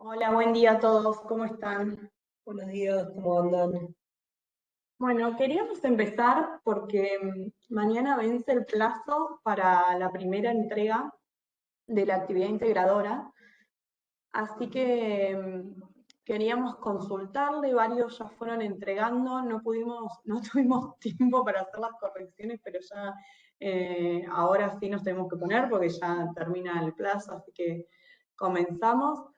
Hola, buen día a todos, ¿cómo están? Buenos días, ¿cómo andan? Bueno, queríamos empezar porque mañana vence el plazo para la primera entrega de la actividad integradora, así que queríamos consultarle, varios ya fueron entregando, no tuvimos tiempo para hacer las correcciones, pero ya ahora sí nos tenemos que poner porque ya termina el plazo, así que comenzamos.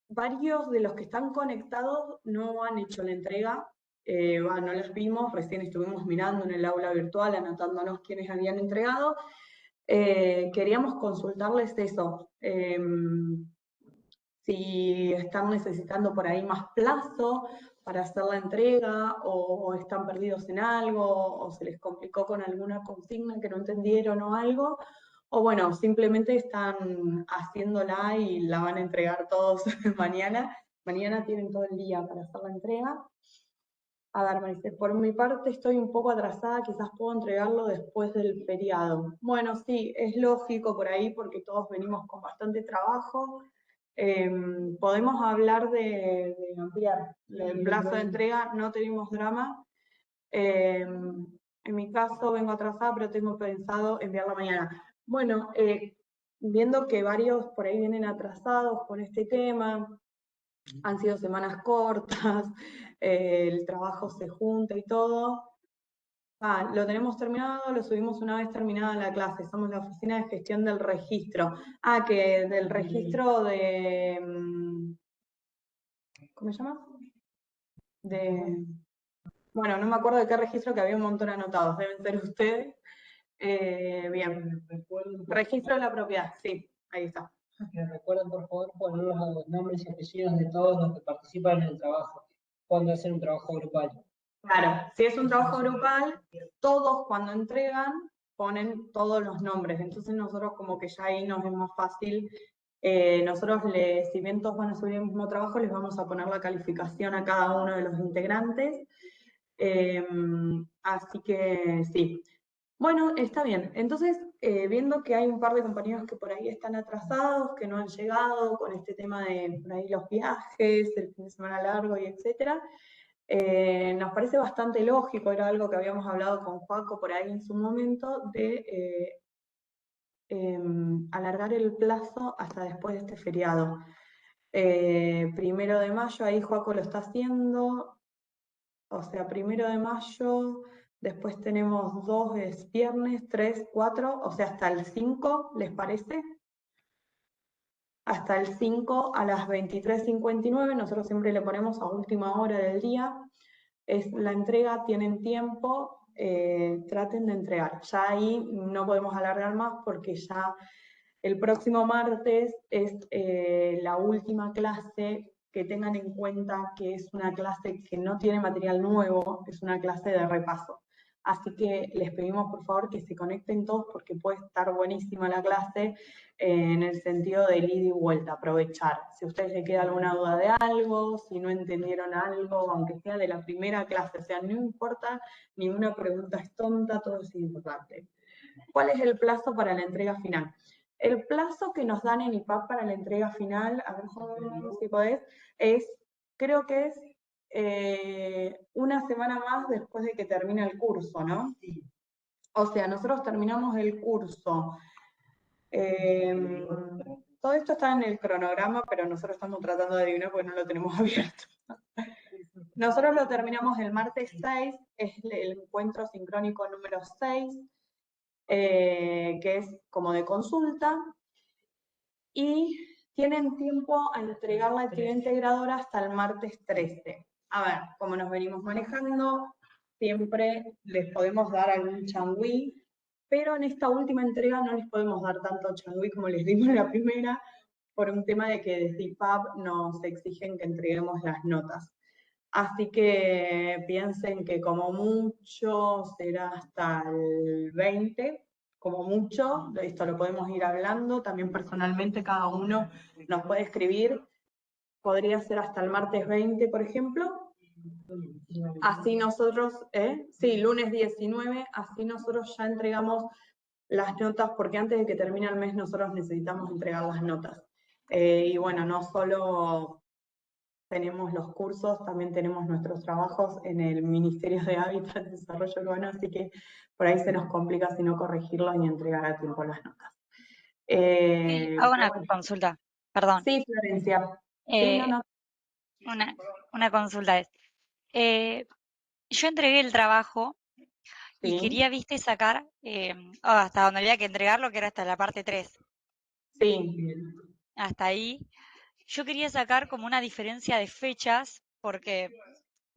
Varios de los que están conectados no han hecho la entrega, no los vimos, recién estuvimos mirando en el aula virtual, anotándonos quiénes habían entregado. Queríamos consultarles eso, si están necesitando por ahí más plazo para hacer la entrega o están perdidos en algo o se les complicó con alguna consigna que no entendieron o algo, o bueno, simplemente están haciéndola y la van a entregar todos mañana. Mañana tienen todo el día para hacer la entrega. A ver, Maricel, por mi parte estoy un poco atrasada, quizás puedo entregarlo después del feriado. Bueno, sí, es lógico por ahí porque todos venimos con bastante trabajo. Podemos hablar de ampliar el plazo de entrega, no tenemos drama. En mi caso vengo atrasada, pero tengo pensado enviarla mañana. Bueno, viendo que varios por ahí vienen atrasados con este tema, han sido semanas cortas, el trabajo se junta y todo. Lo tenemos terminado, lo subimos una vez terminada la clase, somos la oficina de gestión del registro. Que del registro de... ¿Cómo se llama? Bueno, no me acuerdo de qué registro, que había un montón anotados, deben ser ustedes. Bien. Registro de la propiedad, sí, ahí está. Me recuerden, por favor, poner los nombres y apellidos de todos los que participan en el trabajo, cuando hacen un trabajo grupal. Claro, si es un trabajo grupal, todos cuando entregan ponen todos los nombres, entonces nosotros como que ya ahí nos es más fácil. Nosotros, si bien todos van a subir el mismo trabajo, les vamos a poner la calificación a cada uno de los integrantes. Así que sí. Bueno, está bien. Entonces, viendo que hay un par de compañeros que por ahí están atrasados, que no han llegado con este tema de por ahí los viajes, el fin de semana largo y etcétera, nos parece bastante lógico, era algo que habíamos hablado con Joaco por ahí en su momento, de alargar el plazo hasta después de este feriado. 1 de mayo, ahí Joaco lo está haciendo, o sea, 1 de mayo, después tenemos 2 es viernes, 3, 4, o sea, hasta el 5, ¿les parece? Hasta el 5 a las 23:59, nosotros siempre le ponemos a última hora del día, es la entrega, tienen tiempo, traten de entregar. Ya ahí no podemos alargar más porque ya el próximo martes es la última clase. Que tengan en cuenta que es una clase que no tiene material nuevo, es una clase de repaso. Así que les pedimos por favor que se conecten todos porque puede estar buenísima la clase en el sentido del ida y vuelta, aprovechar. Si a ustedes les queda alguna duda de algo, si no entendieron algo, aunque sea de la primera clase, o sea, no importa, ninguna pregunta es tonta, todo es importante. ¿Cuál es el plazo para la entrega final? El plazo que nos dan en IPAP para la entrega final, a ver si podés, creo que es una semana más después de que termine el curso, ¿no? O sea, nosotros terminamos el curso. Todo esto está en el cronograma, pero nosotros estamos tratando de adivinar porque no lo tenemos abierto. Nosotros lo terminamos el martes 6, es el encuentro sincrónico número 6, que es como de consulta, y tienen tiempo a entregar la actividad integradora hasta el martes 13. A ver, como nos venimos manejando, siempre les podemos dar algún changüí, pero en esta última entrega no les podemos dar tanto changüí como les dimos en la primera, por un tema de que desde IPAP nos exigen que entreguemos las notas. Así que piensen que como mucho será hasta el 20, como mucho, de esto lo podemos ir hablando, también personalmente cada uno nos puede escribir, podría ser hasta el martes 20, por ejemplo. Así nosotros, sí, lunes 19, así nosotros ya entregamos las notas, porque antes de que termine el mes nosotros necesitamos entregar las notas. Y bueno, no solo tenemos los cursos, también tenemos nuestros trabajos en el Ministerio de Hábitat y Desarrollo Urbano, así que por ahí se nos complica si no corregirlos ni entregar a tiempo las notas. Hago Pero una bueno, consulta, perdón. sí, Florencia. Sí, no, Eh, no. una, una consulta es, eh, yo entregué el trabajo y Sí, quería, viste, sacar hasta donde había que entregarlo, que era hasta la parte 3, sí. Bien. hasta ahí. Yo quería sacar como una diferencia de fechas, porque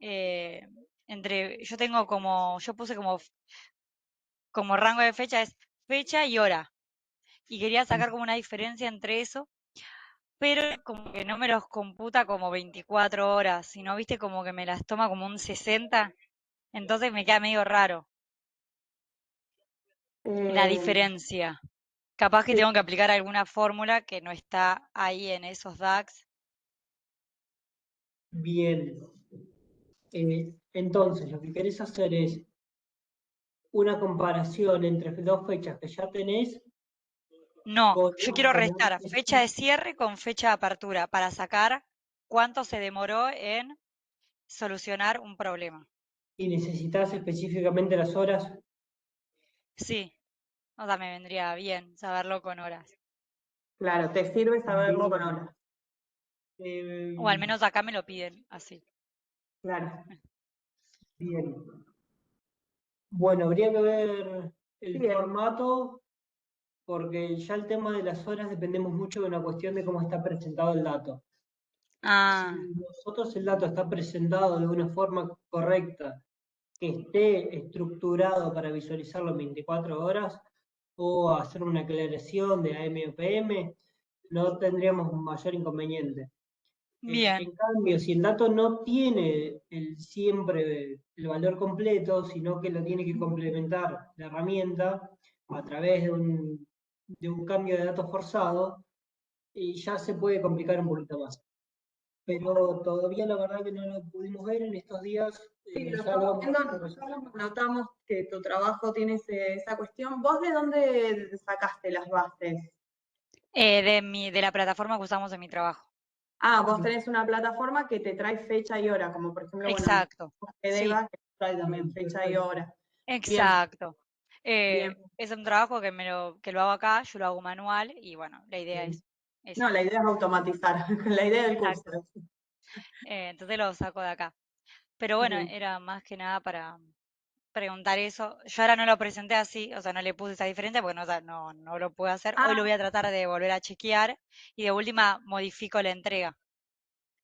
eh, yo tengo como, yo puse como rango de fecha es fecha y hora, y quería sacar como una diferencia entre eso, pero como que no me los computa como 24 horas, sino, viste, como que me las toma como un 60, entonces me queda medio raro la Eh, diferencia. Capaz que sí. tengo que aplicar alguna fórmula que no está ahí en esos DAX. Bien. Entonces, lo que querés hacer es una comparación entre dos fechas que ya tenés No, con yo una quiero como restar fecha de cierre con fecha de apertura para sacar cuánto se demoró en solucionar un problema. y necesitas específicamente las horas. Sí, o sea, me vendría bien saberlo con horas. Claro, te sirve saberlo con Bien. horas. O al menos acá me lo piden así. Claro. Bien. Bueno, habría que ver el Bien. formato, porque ya el tema de las horas dependemos mucho de una cuestión de cómo está presentado el dato. Si Ah, nosotros el dato está presentado de una forma correcta, que esté estructurado para visualizarlo en 24 horas, o hacer una aclaración de AM o PM, no tendríamos mayor inconveniente. En bien, cambio, si el dato no tiene siempre el valor completo, sino que lo tiene que complementar la herramienta a través de un cambio de datos forzado, y ya se puede complicar un poquito más. Pero todavía la verdad que no lo pudimos ver en estos días, Sí, lo ya lo estamos vamos viendo, a resolver. nosotros notamos que tu trabajo tiene esa cuestión. ¿Vos de dónde sacaste las bases? de la plataforma que usamos en mi trabajo. Ah, vos tenés una plataforma que te trae fecha y hora, como por ejemplo, bueno, Exacto, sí, Edeva, que trae también fecha y hora. Bien, exacto. bien. Es un trabajo que lo hago acá, yo lo hago manual y bueno, la idea Bien. es esa. No, la idea es automatizar, la idea del curso. Exacto. Entonces lo saco de acá. Pero bueno, Bien. era más que nada para preguntar eso. Yo ahora no lo presenté así, o sea, no le puse esa diferencia porque no, o sea, no lo puedo hacer. Hoy lo Ah, voy a tratar de volver a chequear y de última modifico la entrega.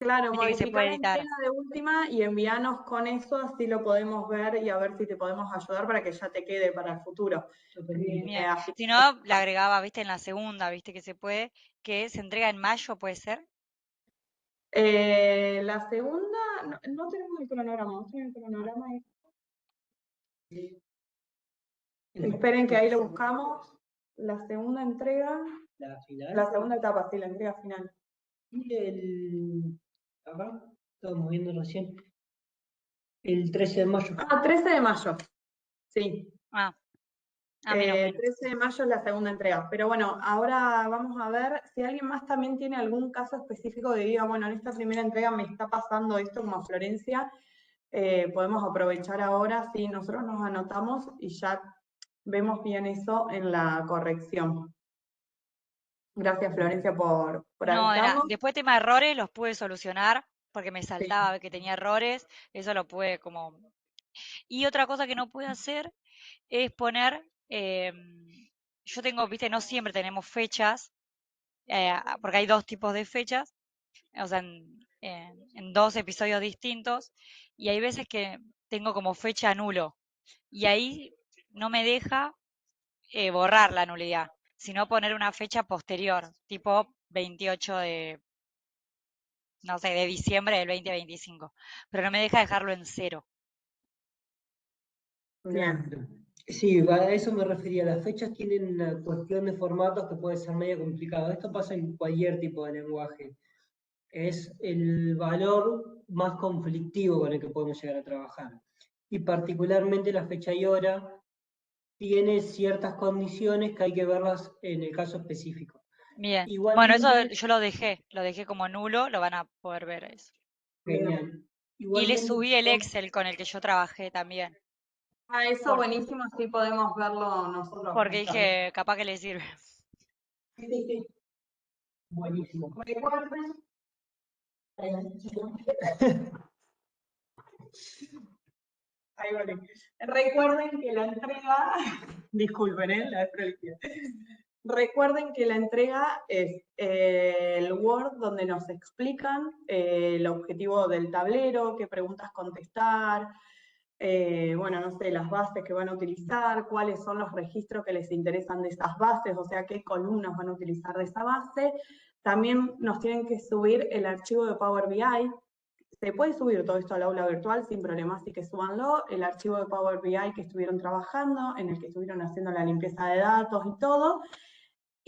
claro, Viste que se modificar puede la editar. entrega de última y envíanos con eso, así lo podemos ver y a ver si te podemos ayudar para que ya te quede para el futuro. Bien. Así. Si no, le agregaba, viste, en la segunda, viste que se puede, que se entrega en mayo, ¿puede ser? La segunda, no, no tenemos el cronograma, ¿vos tenés el cronograma ahí? Esperen que ahí lo buscamos. La segunda entrega, La final. la segunda etapa, sí, la entrega final. Y acá, estamos viendo recién, el 13 de mayo. Ah, 13 de mayo, sí. Ah, menos, menos. 13 de mayo es la segunda entrega. Pero bueno, ahora vamos a ver si alguien más también tiene algún caso específico de diga, bueno, en esta primera entrega me está pasando esto como a Florencia. Podemos aprovechar ahora, si nosotros nos anotamos y ya vemos bien eso en la corrección. Gracias, Florencia, por No, avisarnos. después tema de errores los pude solucionar porque me Sí. saltaba que tenía errores, eso lo pude como... Y otra cosa que no pude hacer es poner, yo tengo, viste, no siempre tenemos fechas, porque hay dos tipos de fechas, o sea, en dos episodios distintos, y hay veces que tengo como fecha nulo, y ahí no me deja borrar la nulidad, sino poner una fecha posterior, tipo 28 de, no sé, de diciembre del 2025, pero no me deja dejarlo en cero. Bien. Sí, a eso me refería. Las fechas tienen una cuestión de formatos que puede ser medio complicado. Esto pasa en cualquier tipo de lenguaje. Es el valor más conflictivo con el que podemos llegar a trabajar. Y particularmente la fecha y hora tiene ciertas condiciones que hay que verlas en el caso específico. Bien. Bueno, eso Igualmente, yo lo dejé como nulo, lo van a poder ver eso. genial. Y le Igualmente, subí el Excel con el que yo trabajé también, Eso por- buenísimo, así podemos verlo nosotros. porque dije, capaz que le sirve. Sí, sí, sí. buenísimo. Recuerden, ahí vale. Recuerden que la entrega, disculpen, la desprolijidad. Recuerden que la entrega es el Word donde nos explican el objetivo del tablero, qué preguntas contestar, bueno, no sé, las bases que van a utilizar, cuáles son los registros que les interesan de esas bases, o sea, qué columnas van a utilizar de esa base. También nos tienen que subir el archivo de Power BI. Se puede subir todo esto al aula virtual sin problema, así que súbanlo. El archivo de Power BI que estuvieron trabajando, en el que estuvieron haciendo la limpieza de datos y todo.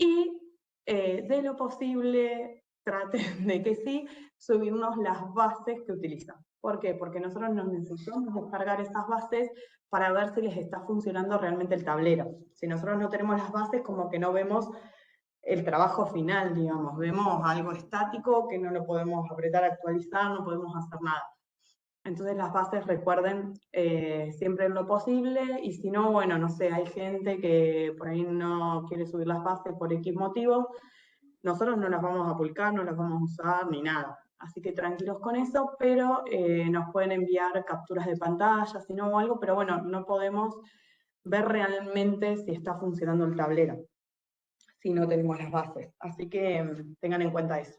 Y de lo posible, traten de que sí, subirnos las bases que utilizan. ¿Por qué? Porque nosotros nos necesitamos descargar esas bases para ver si les está funcionando realmente el tablero. Si nosotros no tenemos las bases, como que no vemos el trabajo final, digamos. Vemos algo estático que no lo podemos apretar, actualizar, no podemos hacer nada. Entonces las bases recuerden siempre en lo posible, y si no, bueno, no sé, hay gente que por ahí no quiere subir las bases por X motivo, nosotros no las vamos a publicar, no las vamos a usar ni nada. Así que tranquilos con eso, pero nos pueden enviar capturas de pantalla, si no o algo, pero bueno, no podemos ver realmente si está funcionando el tablero, si no tenemos las bases. Así que tengan en cuenta eso.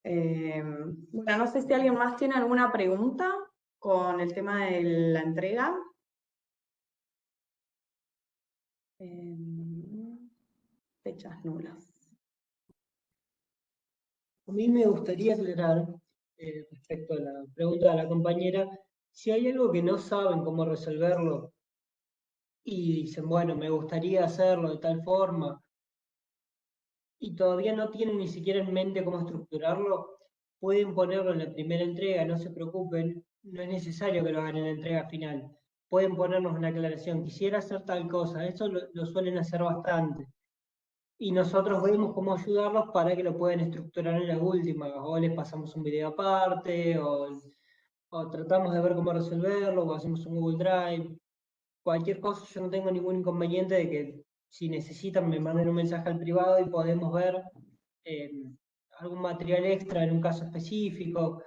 Bueno, no sé si alguien más tiene alguna pregunta con el tema de la entrega. Fechas nulas. A mí me gustaría aclarar, respecto a la pregunta de la compañera, si hay algo que no saben cómo resolverlo y dicen, bueno, me gustaría hacerlo de tal forma, y todavía no tienen ni siquiera en mente cómo estructurarlo, pueden ponerlo en la primera entrega, no se preocupen, no es necesario que lo hagan en la entrega final. Pueden ponernos una aclaración, quisiera hacer tal cosa, eso lo suelen hacer bastante. Y nosotros vemos cómo ayudarlos para que lo puedan estructurar en la última, o les pasamos un video aparte, o tratamos de ver cómo resolverlo, o hacemos un Google Drive. Cualquier cosa, yo no tengo ningún inconveniente de que si necesitan me manden un mensaje al privado y podemos ver eh, algún material extra en un caso específico.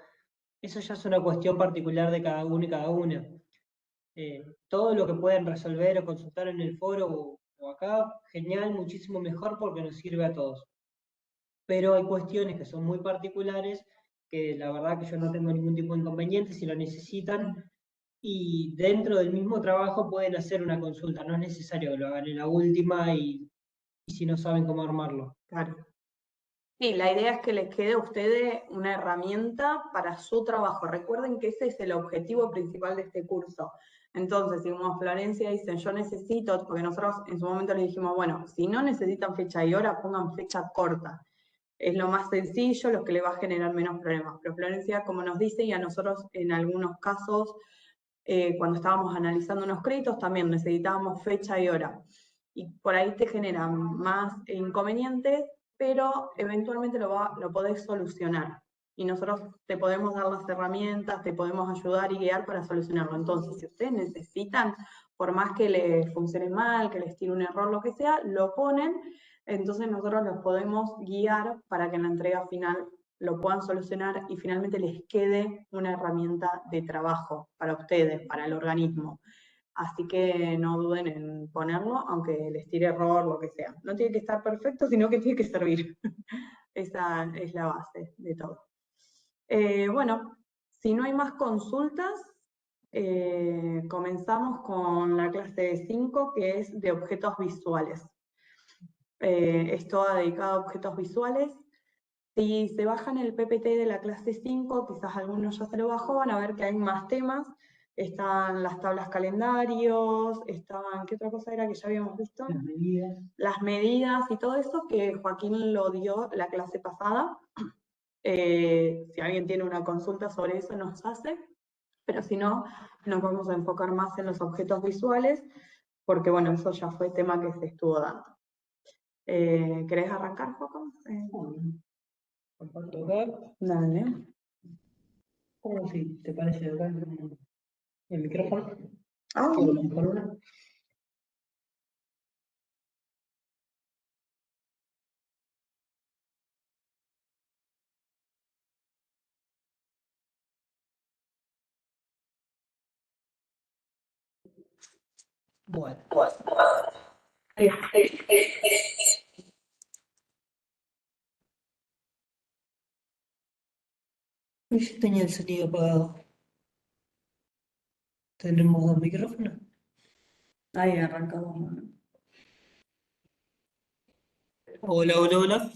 Eso ya es una cuestión particular de cada uno y cada una. Todo lo que pueden resolver o consultar en el foro o acá, genial, muchísimo mejor porque nos sirve a todos. Pero hay cuestiones que son muy particulares que la verdad que yo no tengo ningún tipo de inconveniente si lo necesitan, y dentro del mismo trabajo pueden hacer una consulta, no es necesario que lo hagan en la última y si no saben cómo armarlo. Claro. Sí, la idea es que les quede a ustedes una herramienta para su trabajo. Recuerden que ese es el objetivo principal de este curso. Entonces, si como Florencia dice, yo necesito, porque nosotros en su momento le dijimos, bueno, si no necesitan fecha y hora, pongan fecha corta. Es lo más sencillo, lo que le va a generar menos problemas. Pero Florencia, como nos dice, y a nosotros en algunos casos, cuando estábamos analizando unos créditos, también necesitábamos fecha y hora. Y por ahí te generan más inconvenientes, pero eventualmente lo podés solucionar. Y nosotros te podemos dar las herramientas, te podemos ayudar y guiar para solucionarlo. Entonces, si ustedes necesitan, por más que les funcione mal, que les tire un error, lo que sea, lo ponen, entonces nosotros los podemos guiar para que en la entrega final lo puedan solucionar y finalmente les quede una herramienta de trabajo para ustedes, para el organismo. Así que no duden en ponerlo, aunque les tire error, lo que sea. No tiene que estar perfecto, sino que tiene que servir. Esa es la base de todo. Bueno, si no hay más consultas, comenzamos con la clase 5, que es de objetos visuales. Es toda dedicada a objetos visuales. Si se bajan el PPT de la clase 5, quizás algunos ya se lo bajó, van a ver que hay más temas. Están las tablas calendarios, estaban, ¿qué otra cosa era que ya habíamos visto? Las medidas. Las medidas y todo eso, que Joaquín lo dio la clase pasada. Si alguien tiene una consulta sobre eso, nos hace. Pero si no, nos vamos a enfocar más en los objetos visuales, porque bueno, eso ya fue tema que se estuvo dando. ¿Querés arrancar, Joco? Comparto acá. Dale. ¿Cómo si te parece acá el micrófono? Ah, ¿Puedo manejar una? Bueno. Yo tenía el sonido apagado. ¿Tendremos dos micrófonos? ahí arrancamos. Hola, hola, hola.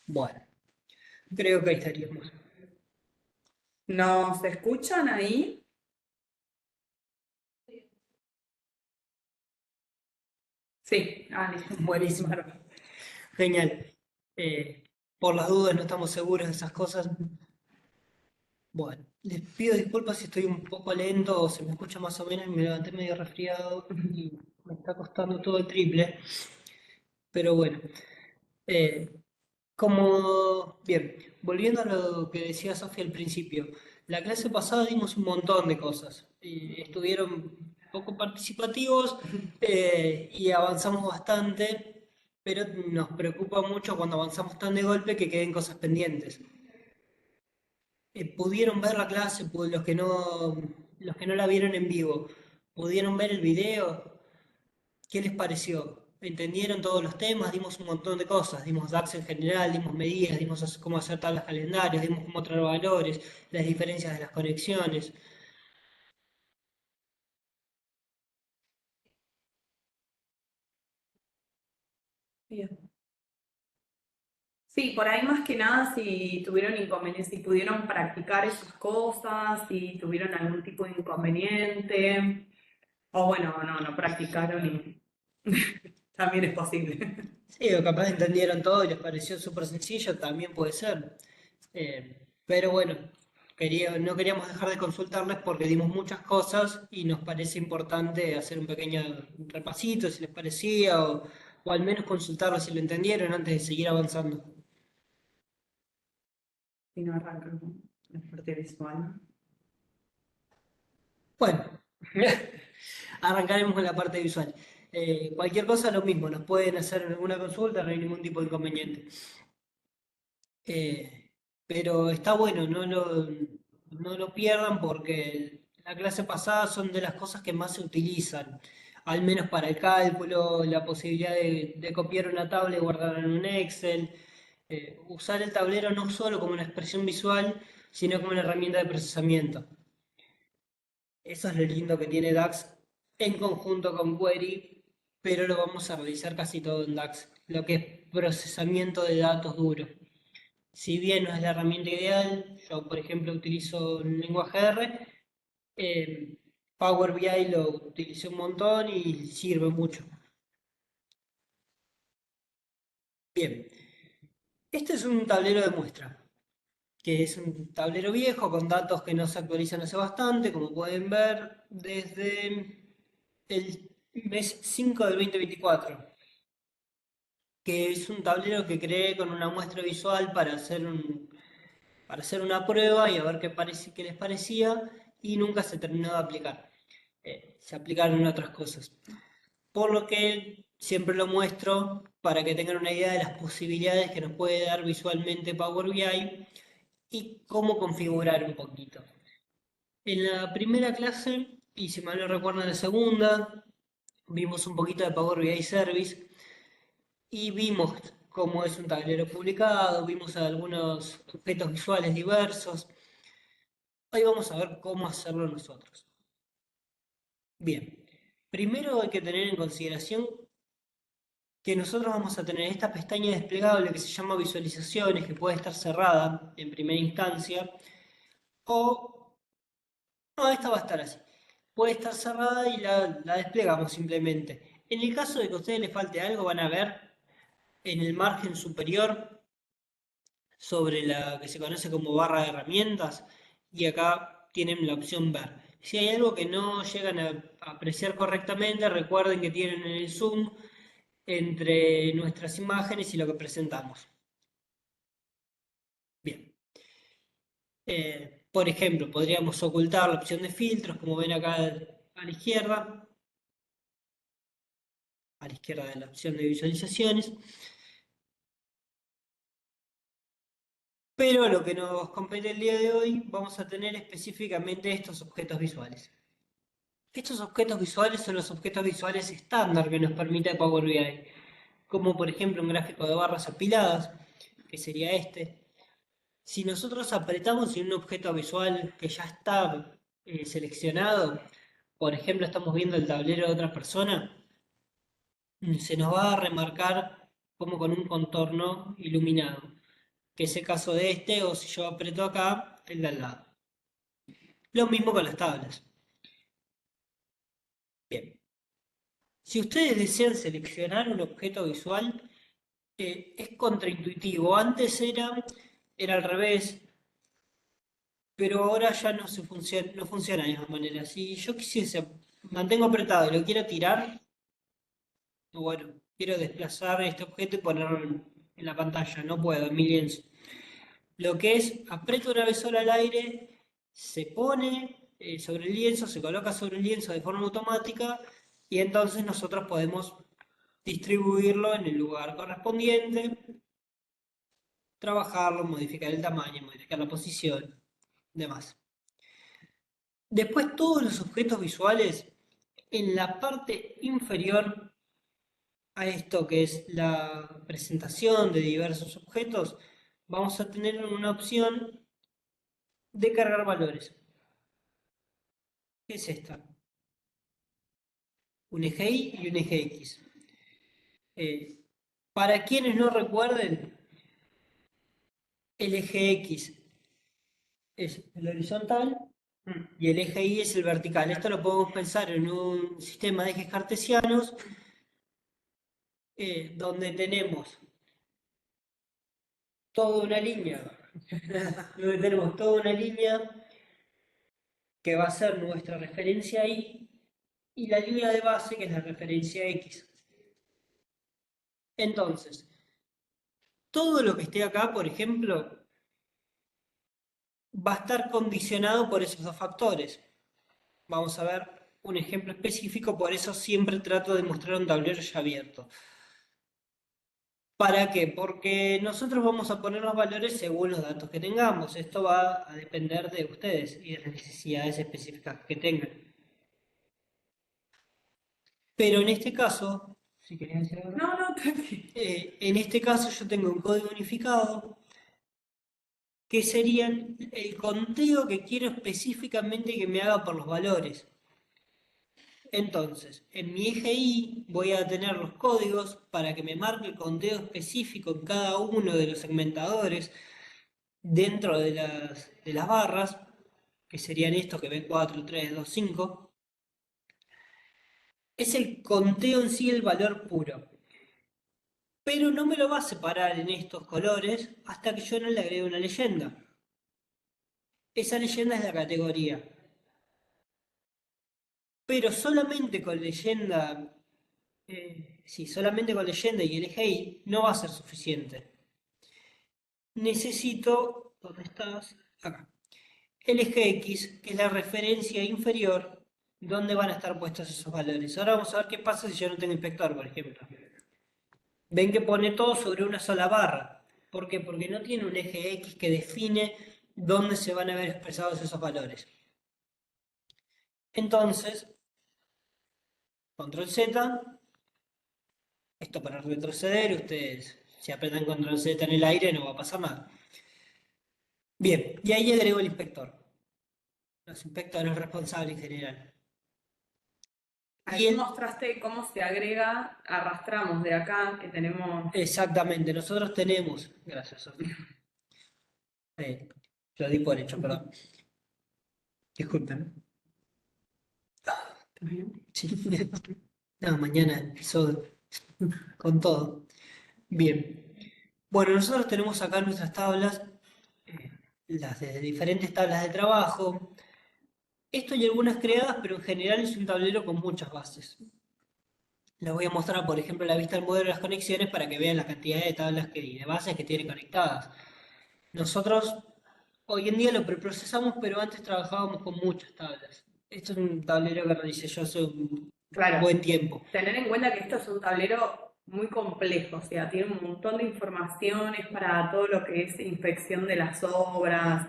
Bueno, creo que ahí estaríamos. ¿Nos escuchan ahí? Sí, listo. Buenísimo. Genial. Por las dudas no estamos seguros de esas cosas. Bueno, les pido disculpas si estoy un poco lento o se me escucha más o menos y me levanté medio resfriado y me está costando todo el triple. Pero bueno, eh, bien, volviendo a lo que decía Sofía al principio, la clase pasada dimos un montón de cosas. Estuvieron poco participativos y avanzamos bastante, pero nos preocupa mucho cuando avanzamos tan de golpe que queden cosas pendientes. ¿Pudieron ver la clase? Los que no la vieron en vivo, ¿pudieron ver el video? ¿Qué les pareció? ¿Entendieron todos los temas? Dimos un montón de cosas. Dimos DAX en general, dimos medidas, cómo hacer tablas calendarios, dimos cómo traer valores, las diferencias de las conexiones. Bien. Sí, por ahí más que nada si tuvieron inconvenientes, si pudieron practicar esas cosas, si tuvieron algún tipo de inconveniente, o bueno, no practicaron y también es posible. Sí, o capaz entendieron todo y les pareció súper sencillo, también puede ser. Pero bueno, no queríamos dejar de consultarles porque dimos muchas cosas y nos parece importante hacer un pequeño repasito si les parecía o al menos consultarlos si lo entendieron antes de seguir avanzando. Si no arrancan con la parte visual. Bueno, arrancaremos con la parte visual. Cualquier cosa, lo mismo, nos pueden hacer una consulta, no hay ningún tipo de inconveniente. Eh, pero está bueno, no lo pierdan porque la clase pasada son de las cosas que más se utilizan, al menos para el cálculo, la posibilidad de copiar una tabla y guardarla en un Excel, usar el tablero no solo como una expresión visual, sino como una herramienta de procesamiento. Eso es lo lindo que tiene DAX en conjunto con Query, pero lo vamos a realizar casi todo en DAX, lo que es procesamiento de datos duro. Si bien no es la herramienta ideal, yo por ejemplo utilizo un lenguaje R, eh, Power BI lo utilicé un montón y sirve mucho. Bien, este es un tablero de muestra, que es un tablero viejo con datos que no se actualizan hace bastante, como pueden ver, desde el mes 5 del 2024, que es un tablero que creé con una muestra visual para hacer una prueba y a ver qué les parecía, y nunca se terminó de aplicar. Se aplicaron otras cosas. Por lo que siempre lo muestro para que tengan una idea de las posibilidades que nos puede dar visualmente Power BI y cómo configurar un poquito. En la primera clase, y si mal no recuerdo en la segunda, vimos un poquito de Power BI Service y vimos cómo es un tablero publicado, vimos algunos objetos visuales diversos. Hoy vamos a ver cómo hacerlo nosotros. Bien, primero hay que tener en consideración que nosotros vamos a tener esta pestaña desplegable que se llama visualizaciones, que puede estar cerrada en primera instancia, o no, esta va a estar así. Puede estar cerrada y la desplegamos simplemente. En el caso de que a ustedes les falte algo, van a ver en el margen superior sobre la que se conoce como barra de herramientas y acá tienen la opción ver. Si hay algo que no llegan a apreciar correctamente, recuerden que tienen en el zoom entre nuestras imágenes y lo que presentamos. Bien. Por ejemplo, podríamos ocultar la opción de filtros, como ven acá a la izquierda de la opción de visualizaciones. Pero lo que nos compete el día de hoy, vamos a tener específicamente estos objetos visuales. Estos objetos visuales son los objetos visuales estándar que nos permite Power BI, como por ejemplo un gráfico de barras apiladas, que sería este. Si nosotros apretamos en un objeto visual que ya está seleccionado, por ejemplo estamos viendo el tablero de otra persona, se nos va a remarcar como con un contorno iluminado, que es el caso de este, o si yo aprieto acá, el de al lado. Lo mismo con las tablas. Bien. Si ustedes desean seleccionar un objeto visual, es contraintuitivo. Antes era al revés, pero ahora ya no funciona de la misma manera. Si yo quisiese, mantengo apretado y lo quiero tirar, bueno, quiero desplazar este objeto y ponerlo en la pantalla, no puedo, en mi lienzo. Lo que es, aprieto una vez sola al aire, se pone sobre el lienzo, se coloca sobre el lienzo de forma automática y entonces nosotros podemos distribuirlo en el lugar correspondiente, trabajarlo, modificar el tamaño, modificar la posición, demás. Después todos los objetos visuales en la parte inferior a esto que es la presentación de diversos objetos, vamos a tener una opción de cargar valores. ¿Qué es esta? Un eje Y y un eje X. Para quienes no recuerden, el eje X es el horizontal y el eje Y es el vertical. Esto lo podemos pensar en un sistema de ejes cartesianos donde tenemos toda una línea, que va a ser nuestra referencia y la línea de base que es la referencia X. Entonces, todo lo que esté acá, por ejemplo, va a estar condicionado por esos dos factores. Vamos a ver un ejemplo específico, por eso siempre trato de mostrar un tablero ya abierto. ¿Para qué? Porque nosotros vamos a poner los valores según los datos que tengamos. Esto va a depender de ustedes y de las necesidades específicas que tengan. Pero en este caso, si querías decir algo. No, no, tranqui. En este caso yo tengo un código unificado que sería el conteo que quiero específicamente que me haga por los valores. Entonces, en mi eje Y voy a tener los códigos para que me marque el conteo específico en cada uno de los segmentadores dentro de las barras, que serían estos que ven 4, 3, 2, 5. Es el conteo en sí el valor puro. Pero no me lo va a separar en estos colores hasta que yo no le agregue una leyenda. Esa leyenda es la categoría. Pero solamente con leyenda, solamente con leyenda y el eje Y no va a ser suficiente. Necesito, ¿dónde estás? Acá. El eje X, que es la referencia inferior, donde van a estar puestos esos valores. Ahora vamos a ver qué pasa si yo no tengo inspector, por ejemplo. Ven que pone todo sobre una sola barra. ¿Por qué? Porque no tiene un eje X que define dónde se van a ver expresados esos valores. Entonces, control Z, esto para retroceder, ustedes si apretan control Z en el aire no va a pasar nada. Bien, y ahí agrego el inspector. Los inspectores responsables en general. Ahí mostraste cómo se agrega, arrastramos de acá, que tenemos... Exactamente, nosotros tenemos, gracias Sofía, lo di por hecho, perdón. Disculpen. Sí. No, mañana empezó con todo. Bien. Bueno, nosotros tenemos acá nuestras tablas, las de diferentes tablas de trabajo. Esto hay algunas creadas, pero en general es un tablero con muchas bases. Les voy a mostrar, por ejemplo, la vista del modelo de las conexiones para que vean la cantidad de tablas y de bases que tiene conectadas. Nosotros hoy en día lo preprocesamos, pero antes trabajábamos con muchas tablas. Esto es un tablero que realicé yo hace un Claro, buen tiempo. tener en cuenta que esto es un tablero muy complejo, o sea, tiene un montón de informaciones para todo lo que es inspección de las obras,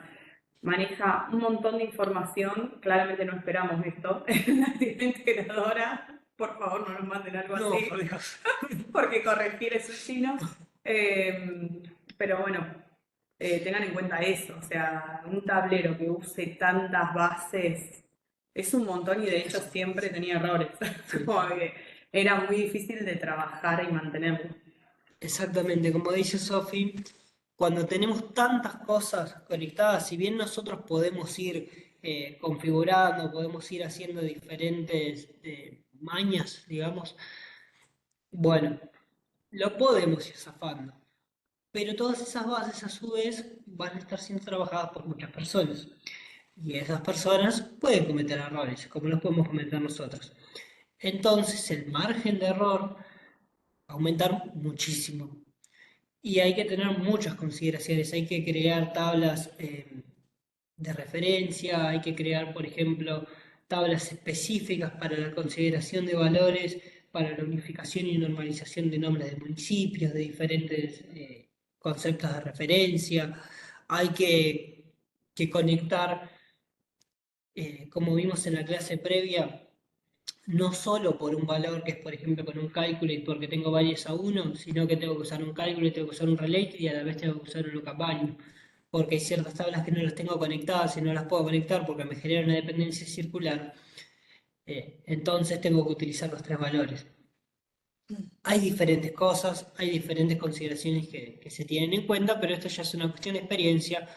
maneja un montón de información, claramente no esperamos esto en la integradora, por favor no nos manden algo No, así, por Dios. porque corregir es un chino. Pero bueno, tengan en cuenta eso, o sea, un tablero que use tantas bases es un montón y de hecho siempre tenía errores, Sí. como que era muy difícil de trabajar y mantenerlo. Exactamente, como dice Sofi, cuando tenemos tantas cosas conectadas, si bien nosotros podemos ir configurando, podemos ir haciendo diferentes mañas, digamos, bueno, lo podemos ir zafando. Pero todas esas bases a su vez van a estar siendo trabajadas por muchas personas. Y esas personas pueden cometer errores, como los podemos cometer nosotros. Entonces el margen de error va a aumentar muchísimo. Y hay que tener muchas consideraciones. Hay que crear tablas de referencia, hay que crear, por ejemplo, tablas específicas para la consideración de valores, para la unificación y normalización de nombres de municipios, de diferentes conceptos de referencia. Hay que conectar, como vimos en la clase previa, no solo por un valor que es, por ejemplo, con un cálculo y porque tengo varios a uno, sino que tengo que usar un cálculo y tengo que usar un related y a la vez tengo que usar un lookup value, porque hay ciertas tablas que no las tengo conectadas y no las puedo conectar porque me genera una dependencia circular, entonces tengo que utilizar los tres valores. Hay diferentes cosas, hay diferentes consideraciones que se tienen en cuenta, pero esto ya es una cuestión de experiencia.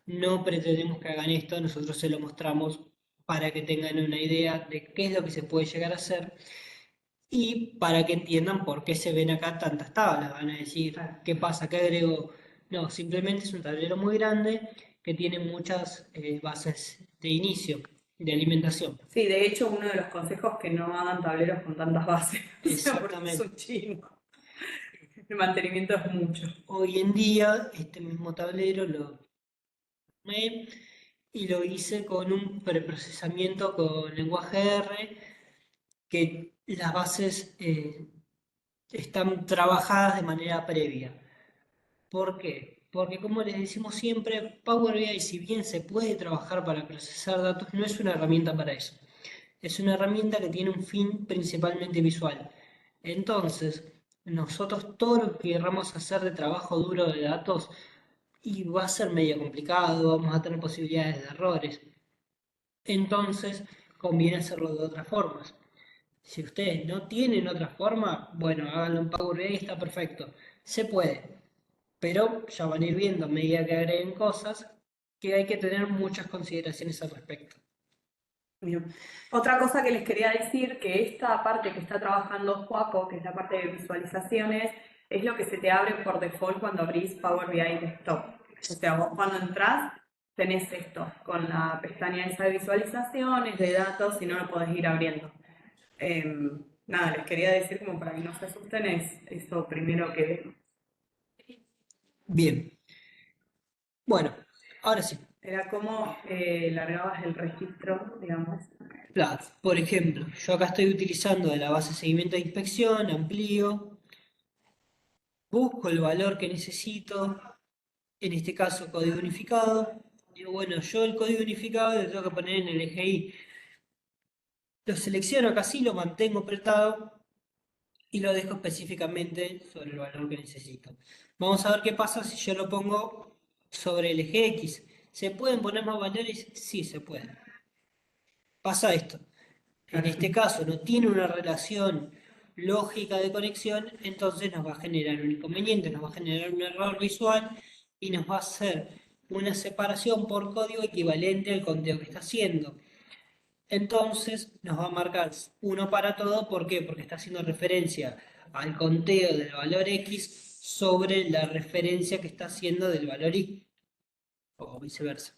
No pretendemos que hagan esto, nosotros se lo mostramos para que tengan una idea de qué es lo que se puede llegar a hacer y para que entiendan por qué se ven acá tantas tablas. Van a decir, ¿qué pasa? ¿Qué agrego? No, simplemente es un tablero muy grande que tiene muchas bases de inicio, de alimentación. Sí, de hecho uno de los consejos es que no hagan tableros con tantas bases, o sea, porque es Exactamente. un chino. El mantenimiento es mucho. Hoy en día, este mismo tablero lo tomé y lo hice con un preprocesamiento con lenguaje R, que las bases están trabajadas de manera previa. ¿Por qué? Porque como les decimos siempre, Power BI, si bien se puede trabajar para procesar datos, no es una herramienta para eso. Es una herramienta que tiene un fin principalmente visual. Entonces, nosotros todo lo que queramos hacer de trabajo duro de datos y va a ser medio complicado, vamos a tener posibilidades de errores. Entonces, conviene hacerlo de otras formas. Si ustedes no tienen otra forma, bueno, háganlo en Power BI, está perfecto. Se puede, pero ya van a ir viendo a medida que agreguen cosas que hay que tener muchas consideraciones al respecto. Bien. Otra cosa que les quería decir, que esta parte que está trabajando Joaco, que es la parte de visualizaciones, es lo que se te abre por default cuando abrís Power BI Desktop. O sea, vos cuando entras tenés esto, con la pestaña esa de visualizaciones, de datos, y no lo podés ir abriendo. Nada, les quería decir como para que no se asusten, es eso primero que vemos. Bien, bueno, ahora sí. Era como largabas el registro, digamos. Claro, por ejemplo, yo acá estoy utilizando de la base de seguimiento de inspección, amplío, busco el valor que necesito, en este caso código unificado. Digo, bueno, yo el código unificado lo tengo que poner en el eje Y. Lo selecciono acá sí, lo mantengo apretado y lo dejo específicamente sobre el valor que necesito. Vamos a ver qué pasa si yo lo pongo sobre el eje X. ¿Se pueden poner más valores? Sí, se puede. Pasa esto. En este caso no tiene una relación lógica de conexión, entonces nos va a generar un inconveniente, nos va a generar un error visual y nos va a hacer una separación por código equivalente al conteo que está haciendo. Entonces nos va a marcar uno para todo, ¿por qué? Porque está haciendo referencia al conteo del valor X sobre la referencia que está haciendo del valor Y, o viceversa.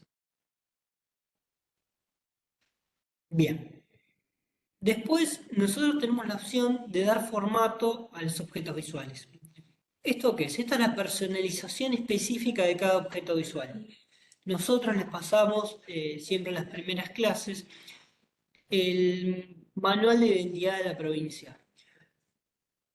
Bien. Después, nosotros tenemos la opción de dar formato a los objetos visuales. ¿Esto qué es? Esta es la personalización específica de cada objeto visual. Nosotros les pasamos, siempre en las primeras clases, el manual de identidad de la provincia.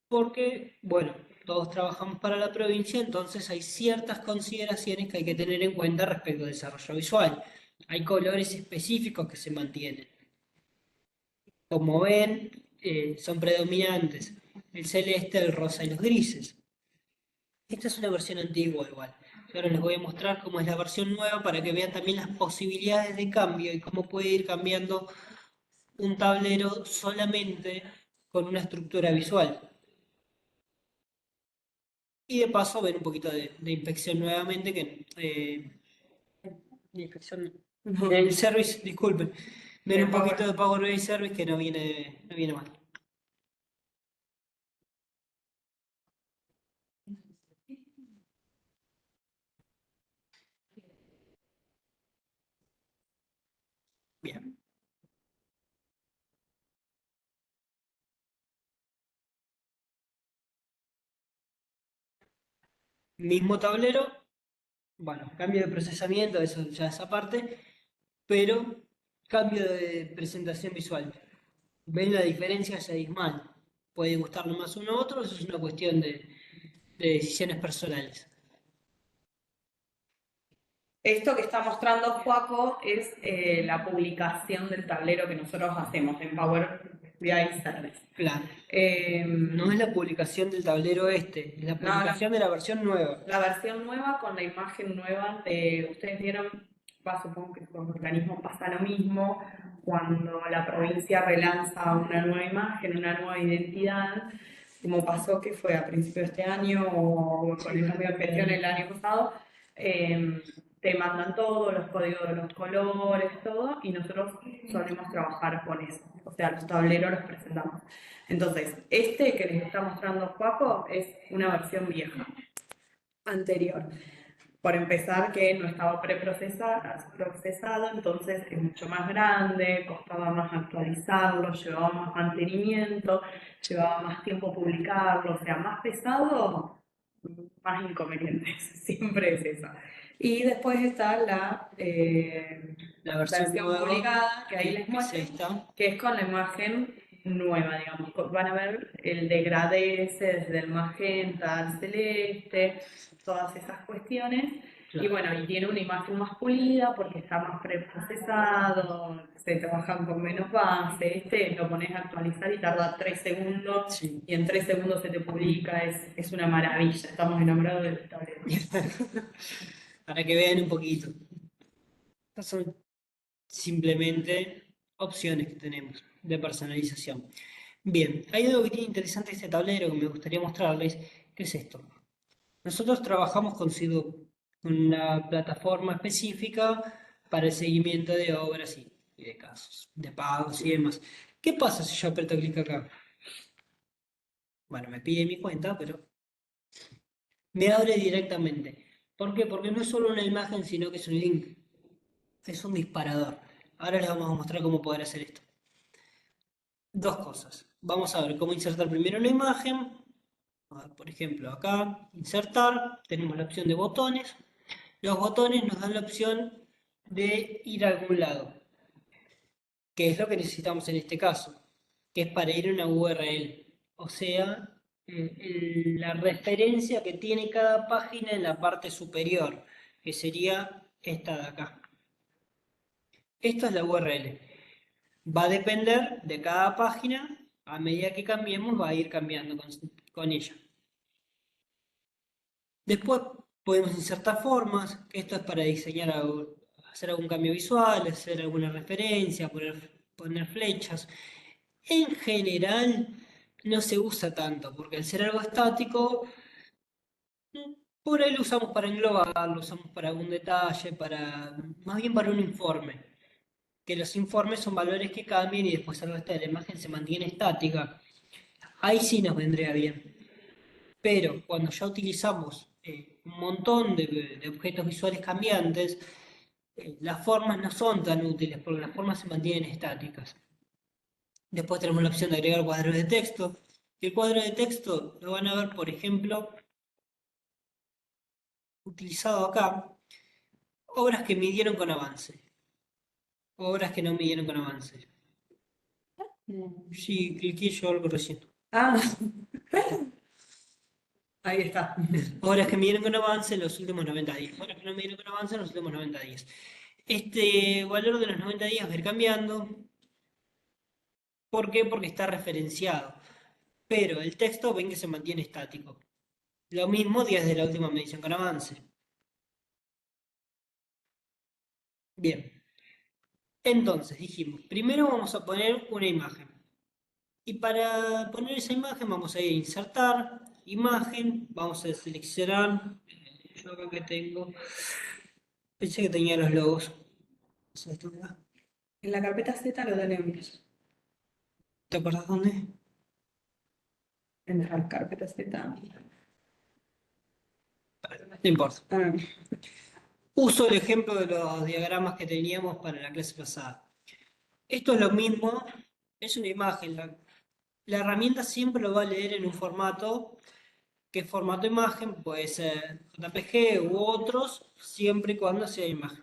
Porque, bueno, todos trabajamos para la provincia, entonces hay ciertas consideraciones que hay que tener en cuenta respecto al desarrollo visual. Hay colores específicos que se mantienen. Como ven, son predominantes el celeste, el rosa y los grises. Esta es una versión antigua igual. Yo ahora les voy a mostrar cómo es la versión nueva para que vean también las posibilidades de cambio y cómo puede ir cambiando un tablero solamente con una estructura visual. Y de paso ver un poquito de inspección nuevamente, que de inspección del service, disculpen, ver un poquito de Power BI Service que no viene mal. Bien. Mismo tablero, bueno, cambio de procesamiento, eso ya es aparte, pero cambio de presentación visual. ¿Ven la diferencia? Es abismal. Puede gustarle más uno a otro, eso es una cuestión de decisiones personales. Esto que está mostrando Joaco es la publicación del tablero que nosotros hacemos en Power BI Service. Claro. No es la publicación del tablero es la publicación de la versión nueva. La versión nueva con la imagen nueva ustedes vieron, supongo que con el organismo pasa lo mismo, cuando la provincia relanza una nueva imagen, una nueva identidad, como pasó que fue a principio de este año o con el cambio de gestión el año pasado, te mandan todo, los códigos de los colores, todo, y nosotros solemos trabajar con eso. O sea, los tableros los presentamos. Entonces, este que les está mostrando Juaco es una versión vieja, anterior. Por empezar, que no estaba preprocesado, entonces es mucho más grande, costaba más actualizarlo, llevaba más mantenimiento, llevaba más tiempo publicarlo, o sea, más pesado, más inconvenientes, siempre es eso. Y después está la versión nueva, publicada, que ahí les muestro, que es con la imagen nueva, digamos. Van a ver el degradé ese desde el magenta al celeste, todas esas cuestiones. Y bueno, y tiene una imagen más pulida porque está más preprocesado, se trabajan con menos base. Este lo pones a actualizar y tarda 3 segundos, Sí. y en 3 segundos se te publica, es una maravilla. Estamos enamorados del tablero. Para que vean un poquito. Estas son simplemente opciones que tenemos de personalización. Bien, hay algo que tiene interesante este tablero que me gustaría mostrarles, que es esto. Nosotros trabajamos con Sidu, una plataforma específica para el seguimiento de obras y de casos, de pagos y demás. ¿Qué pasa si yo aprieto clic acá? Bueno, me pide mi cuenta, pero me abre directamente. ¿Por qué? Porque no es solo una imagen, sino que es un link. Es un disparador. Ahora les vamos a mostrar cómo poder hacer esto. Dos cosas. Vamos a ver cómo insertar primero la imagen. A ver, por ejemplo, acá, insertar, tenemos la opción de botones. Los botones nos dan la opción de ir a algún lado, que es lo que necesitamos en este caso, que es para ir a una URL, o sea, la referencia que tiene cada página en la parte superior, que sería esta de acá. Esta es la URL. Va a depender de cada página, a medida que cambiemos va a ir cambiando con ella. Después podemos insertar formas, que esto es para diseñar hacer algún cambio visual, hacer alguna referencia, poner flechas. En general no se usa tanto, porque al ser algo estático, por ahí lo usamos para englobar, lo usamos para algún detalle, más bien para un informe. Que los informes son valores que cambian y después algo está, la imagen se mantiene estática. Ahí sí nos vendría bien. Pero cuando ya utilizamos un montón de objetos visuales cambiantes, las formas no son tan útiles porque las formas se mantienen estáticas. Después tenemos la opción de agregar cuadros de texto. El cuadro de texto lo van a ver, por ejemplo, utilizado acá, obras que midieron con avance, obras que no midieron con avance. Sí, cliqué yo algo recién. Ah, ahí está. Obras que midieron con avance en los últimos 90 días. Obras que no midieron con avance en los últimos 90 días. Este valor de los 90 días va a ir cambiando. ¿Por qué? Porque está referenciado. Pero el texto ven que se mantiene estático. Lo mismo días de la última medición con avance. Bien. Entonces dijimos, primero vamos a poner una imagen. Y para poner esa imagen vamos a ir a insertar, imagen, vamos a seleccionar, yo acá que tengo, pensé que tenía los logos. En la carpeta Z lo tenemos. ¿Te acordás dónde? En la carpeta Z. No importa. Ah, Uso el ejemplo de los diagramas que teníamos para la clase pasada. Esto es lo mismo, es una imagen. La herramienta siempre lo va a leer en un formato, que es formato imagen, puede ser JPG u otros, siempre y cuando sea imagen.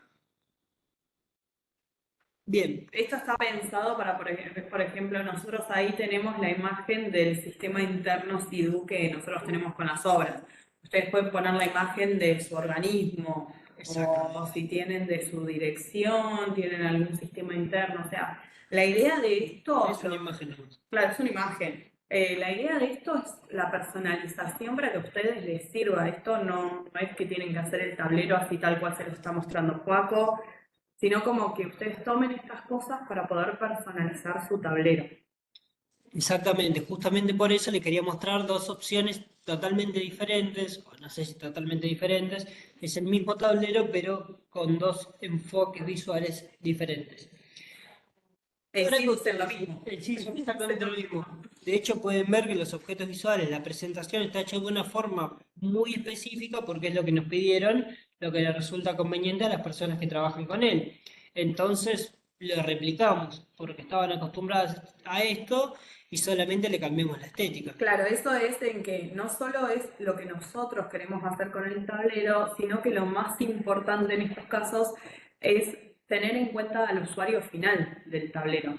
Bien, esto está pensado para, por ejemplo, nosotros ahí tenemos la imagen del sistema interno SIDU que nosotros tenemos con las obras. Ustedes pueden poner la imagen de su organismo o si tienen de su dirección, tienen algún sistema interno. O sea, la idea de esto, es una imagen nomás. claro, es una imagen. La idea de esto es la personalización para que a ustedes les sirva. Esto no es que tienen que hacer el tablero así tal cual se lo está mostrando Joaco, sino como que ustedes tomen estas cosas para poder personalizar su tablero. Exactamente, justamente por eso le quería mostrar dos opciones totalmente diferentes, o no sé si totalmente diferentes, es el mismo tablero pero con dos enfoques visuales diferentes. Ahora Sí, usen lo mismo. sí, son exactamente lo mismo. De hecho, pueden ver que los objetos visuales, la presentación está hecha de una forma muy específica porque es lo que nos pidieron, lo que le resulta conveniente a las personas que trabajan con él. Entonces, lo replicamos porque estaban acostumbradas a esto y solamente le cambiamos la estética. Claro, eso es en que no solo es lo que nosotros queremos hacer con el tablero, sino que lo más importante en estos casos es tener en cuenta al usuario final del tablero.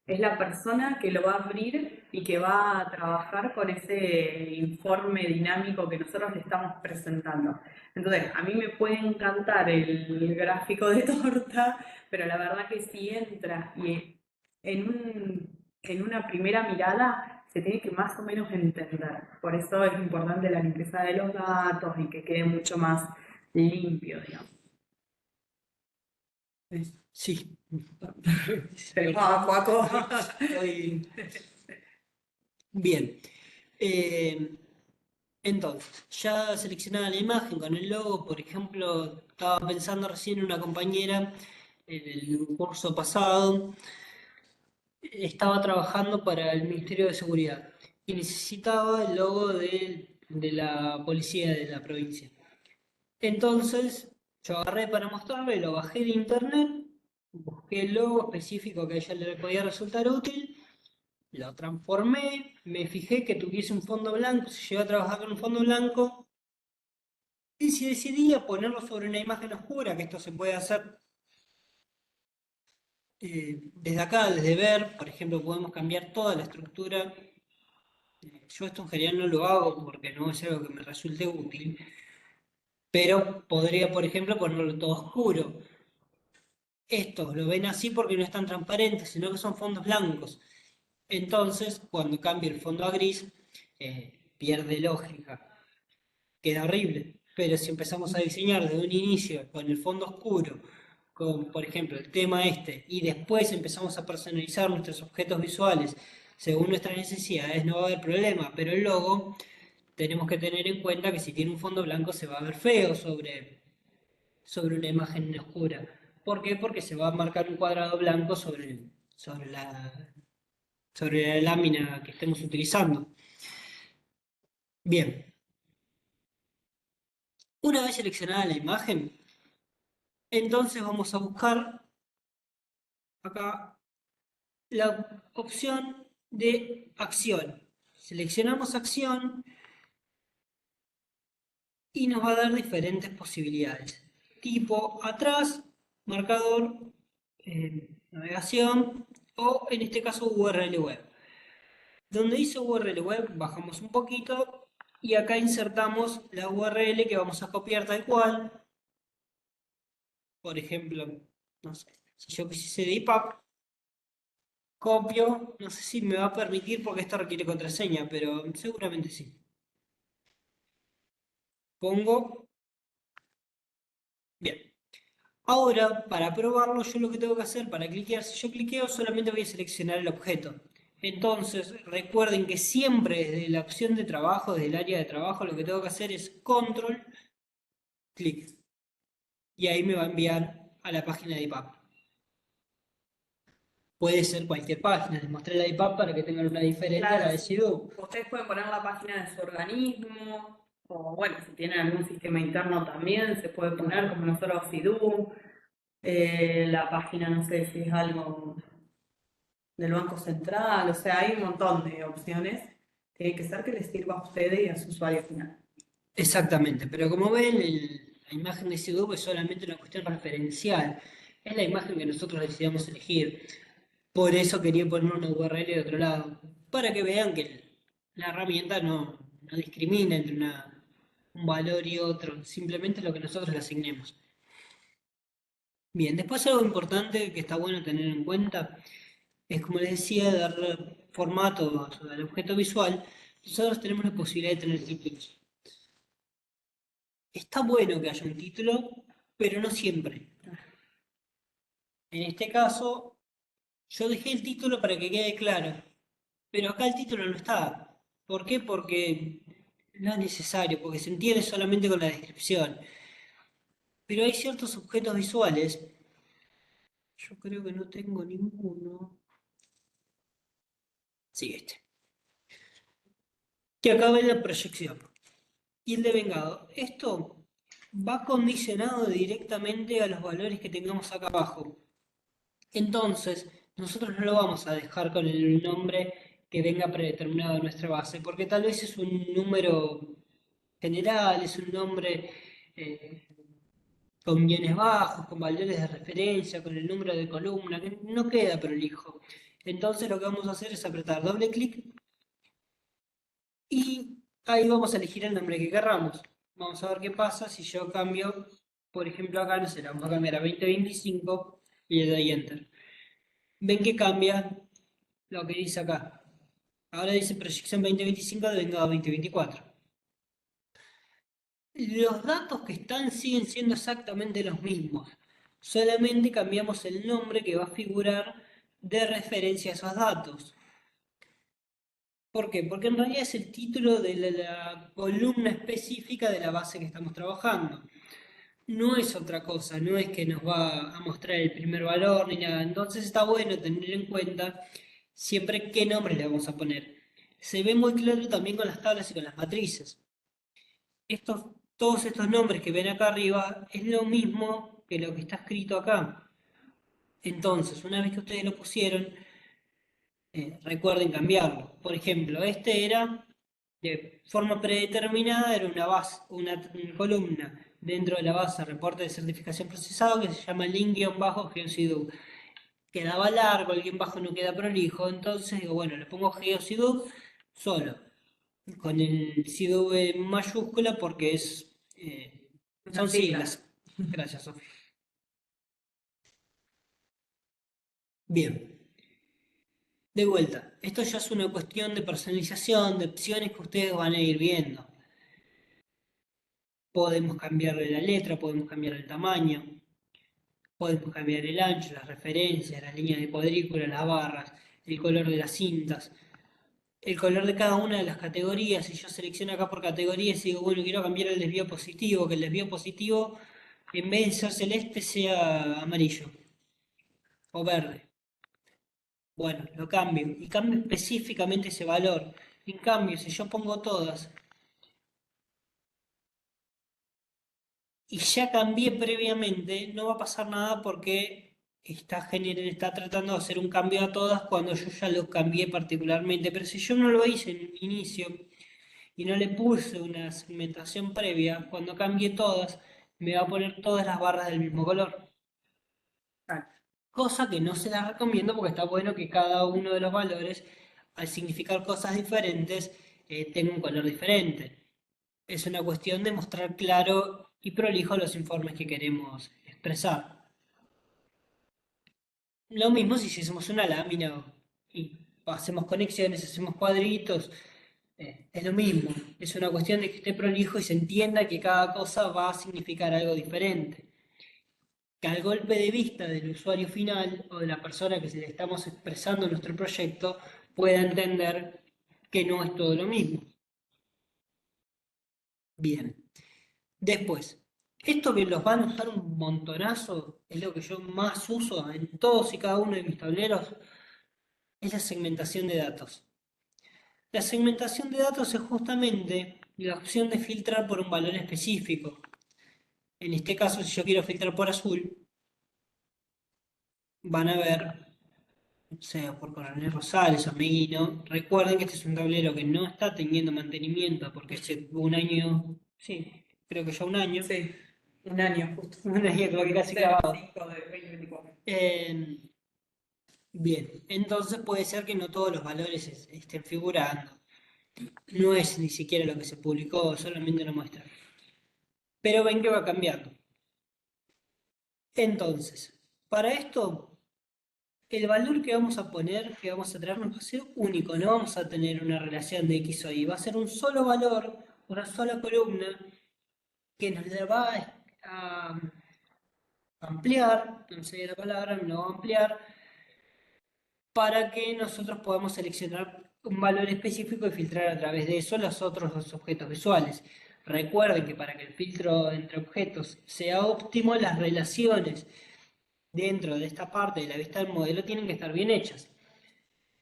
Es la persona que lo va a abrir y que va a trabajar con ese informe dinámico que nosotros le estamos presentando. Entonces, a mí me puede encantar el gráfico de torta, pero la verdad que si entra y en una primera mirada se tiene que más o menos entender. Por eso es importante la limpieza de los datos y que quede mucho más limpio, digamos. Sí. Tenemos a Joaco. Bien. Eh, Entonces, ya seleccionada la imagen con el logo, por ejemplo, estaba pensando recién en una compañera en el curso pasado, estaba trabajando para el Ministerio de Seguridad y necesitaba el logo de la policía de la provincia. Entonces, yo agarré para mostrarle, lo bajé de internet, busqué el logo específico que a ella le podía resultar útil, lo transformé, me fijé que tuviese un fondo blanco, si llego a trabajar con un fondo blanco. Y si decidía ponerlo sobre una imagen oscura, que esto se puede hacer desde acá, desde ver, por ejemplo, podemos cambiar toda la estructura. Yo esto en general no lo hago porque no es algo que me resulte útil, pero podría, por ejemplo, ponerlo todo oscuro. Estos lo ven así porque no están transparentes, sino que son fondos blancos. Entonces, cuando cambie el fondo a gris, pierde lógica. Queda horrible. Pero si empezamos a diseñar desde un inicio con el fondo oscuro, con por ejemplo el tema este, y después empezamos a personalizar nuestros objetos visuales según nuestras necesidades, no va a haber problema. Pero el logo tenemos que tener en cuenta que si tiene un fondo blanco se va a ver feo sobre una imagen oscura. ¿Por qué? Porque se va a marcar un cuadrado blanco sobre la lámina que estemos utilizando. Bien, una vez seleccionada la imagen, entonces vamos a buscar acá la opción de acción. Seleccionamos acción y nos va a dar diferentes posibilidades. Tipo atrás, marcador, navegación o en este caso URL web. Donde dice URL web bajamos un poquito y acá insertamos la URL que vamos a copiar tal cual. Por ejemplo, no sé, si yo quisiese de IPAP, copio, no sé si me va a permitir porque esto requiere contraseña, pero seguramente sí. Pongo, bien. Ahora, para probarlo, yo lo que tengo que hacer para cliquear, si yo cliqueo, solamente voy a seleccionar el objeto. Entonces, recuerden que siempre desde la opción de trabajo, desde el área de trabajo, lo que tengo que hacer es control, clic. Y ahí me va a enviar a la página de IPAP. Puede ser cualquier página, les mostré la de IPAP para que tengan una diferente a la Claro, de SIDU. ustedes pueden poner la página de su organismo, o bueno, si tienen algún sistema interno también, se puede poner como nosotros FIDU, la página, no sé si es algo del Banco Central, o sea, hay un montón de opciones. Tiene que ser que les sirva a ustedes y a su usuario final. Exactamente, pero como ven, la imagen de SIDU es solamente una cuestión referencial. Es la imagen que nosotros decidimos elegir. Por eso quería poner una URL de otro lado, para que vean que la herramienta no discrimina entre un valor y otro, simplemente lo que nosotros le asignemos. Bien, después algo importante que está bueno tener en cuenta es, como les decía, darle formato al objeto visual. Nosotros tenemos la posibilidad de tener títulos. Está bueno que haya un título, pero no siempre. En este caso, yo dejé el título para que quede claro, pero acá el título no está. ¿Por qué? Porque no es necesario, porque se entiende solamente con la descripción. Pero hay ciertos objetos visuales, yo creo que no tengo ninguno. Sí, este. Que acaba en la proyección. Y el de vengado. Esto va condicionado directamente a los valores que tengamos acá abajo. Entonces, nosotros no lo vamos a dejar con el nombre que venga predeterminado en nuestra base, porque tal vez es un número general, es un nombre eh, con bienes bajos, con valores de referencia, con el número de columna, que no queda prolijo. Entonces lo que vamos a hacer es apretar doble clic y ahí vamos a elegir el nombre que querramos. Vamos a ver qué pasa si yo cambio, por ejemplo acá, no sé, la vamos a cambiar a 2025 y le doy Enter. Ven que cambia lo que dice acá. Ahora dice proyección 2025 de vengado 2024. Los datos que están siguen siendo exactamente los mismos. Solamente cambiamos el nombre que va a figurar de referencia a esos datos. ¿Por qué? Porque en realidad es el título de la columna específica de la base que estamos trabajando. No es otra cosa, no es que nos va a mostrar el primer valor ni nada. Entonces está bueno tener en cuenta siempre qué nombre le vamos a poner. Se ve muy claro también con las tablas y con las matrices. Todos estos nombres que ven acá arriba es lo mismo que lo que está escrito acá. Entonces, una vez que ustedes lo pusieron, recuerden cambiarlo. Por ejemplo, este era de forma predeterminada, era una base, una columna dentro de la base reporte de certificación procesado que se llama link-geocidu. Quedaba largo, el guión bajo no queda prolijo, entonces digo, bueno, le pongo geocidu solo, con el sidu en mayúscula porque son siglas. Gracias, Sofía. Bien. De vuelta, esto ya es una cuestión de personalización, de opciones que ustedes van a ir viendo. Podemos cambiarle la letra, podemos cambiar el tamaño, podemos cambiar el ancho, las referencias, las líneas de cuadrícula, las barras, el color de las cintas, el color de cada una de las categorías. Si yo selecciono acá por categorías y digo, bueno, quiero cambiar el desvío positivo, que el desvío positivo en vez de ser celeste sea amarillo o verde. Bueno, lo cambio y cambio específicamente ese valor. En cambio, si yo pongo todas y ya cambié previamente, no va a pasar nada porque está tratando de hacer un cambio a todas cuando yo ya lo cambié particularmente. Pero si yo no lo hice en un inicio y no le puse una segmentación previa, cuando cambie todas, me va a poner todas las barras del mismo color. Cosa que no se las recomiendo porque está bueno que cada uno de los valores, al significar cosas diferentes, tenga un color diferente. Es una cuestión de mostrar claro y prolijo los informes que queremos expresar. Lo mismo si hiciésemos una lámina y hacemos conexiones, hacemos cuadritos, es lo mismo. Es una cuestión de que esté prolijo y se entienda que cada cosa va a significar algo diferente. Que al golpe de vista del usuario final o de la persona que se le estamos expresando nuestro proyecto pueda entender que no es todo lo mismo. Bien. Después, esto que los van a usar un montonazo, es lo que yo más uso en todos y cada uno de mis tableros, es la segmentación de datos. La segmentación de datos es justamente la opción de filtrar por un valor específico. En este caso, si yo quiero filtrar por azul, van a ver, o sea, por Coronel Rosales o Meguino. Recuerden que este es un tablero que no está teniendo mantenimiento porque hace un año, sí, creo que ya un año. Sí, un año justo. Un año creo que casi clavado. 5 de 2024. Bien, entonces puede ser que no todos los valores estén figurando. No es ni siquiera lo que se publicó, solamente una muestra. Pero ven que va cambiando. Entonces, para esto, el valor que vamos a poner, que vamos a traernos, va a ser único. No vamos a tener una relación de X o Y. Va a ser un solo valor, una sola columna, que nos la va a ampliar, no sé la palabra, me lo va a ampliar, para que nosotros podamos seleccionar un valor específico y filtrar a través de eso los otros dos objetos visuales. Recuerden que para que el filtro entre objetos sea óptimo, las relaciones dentro de esta parte de la vista del modelo tienen que estar bien hechas.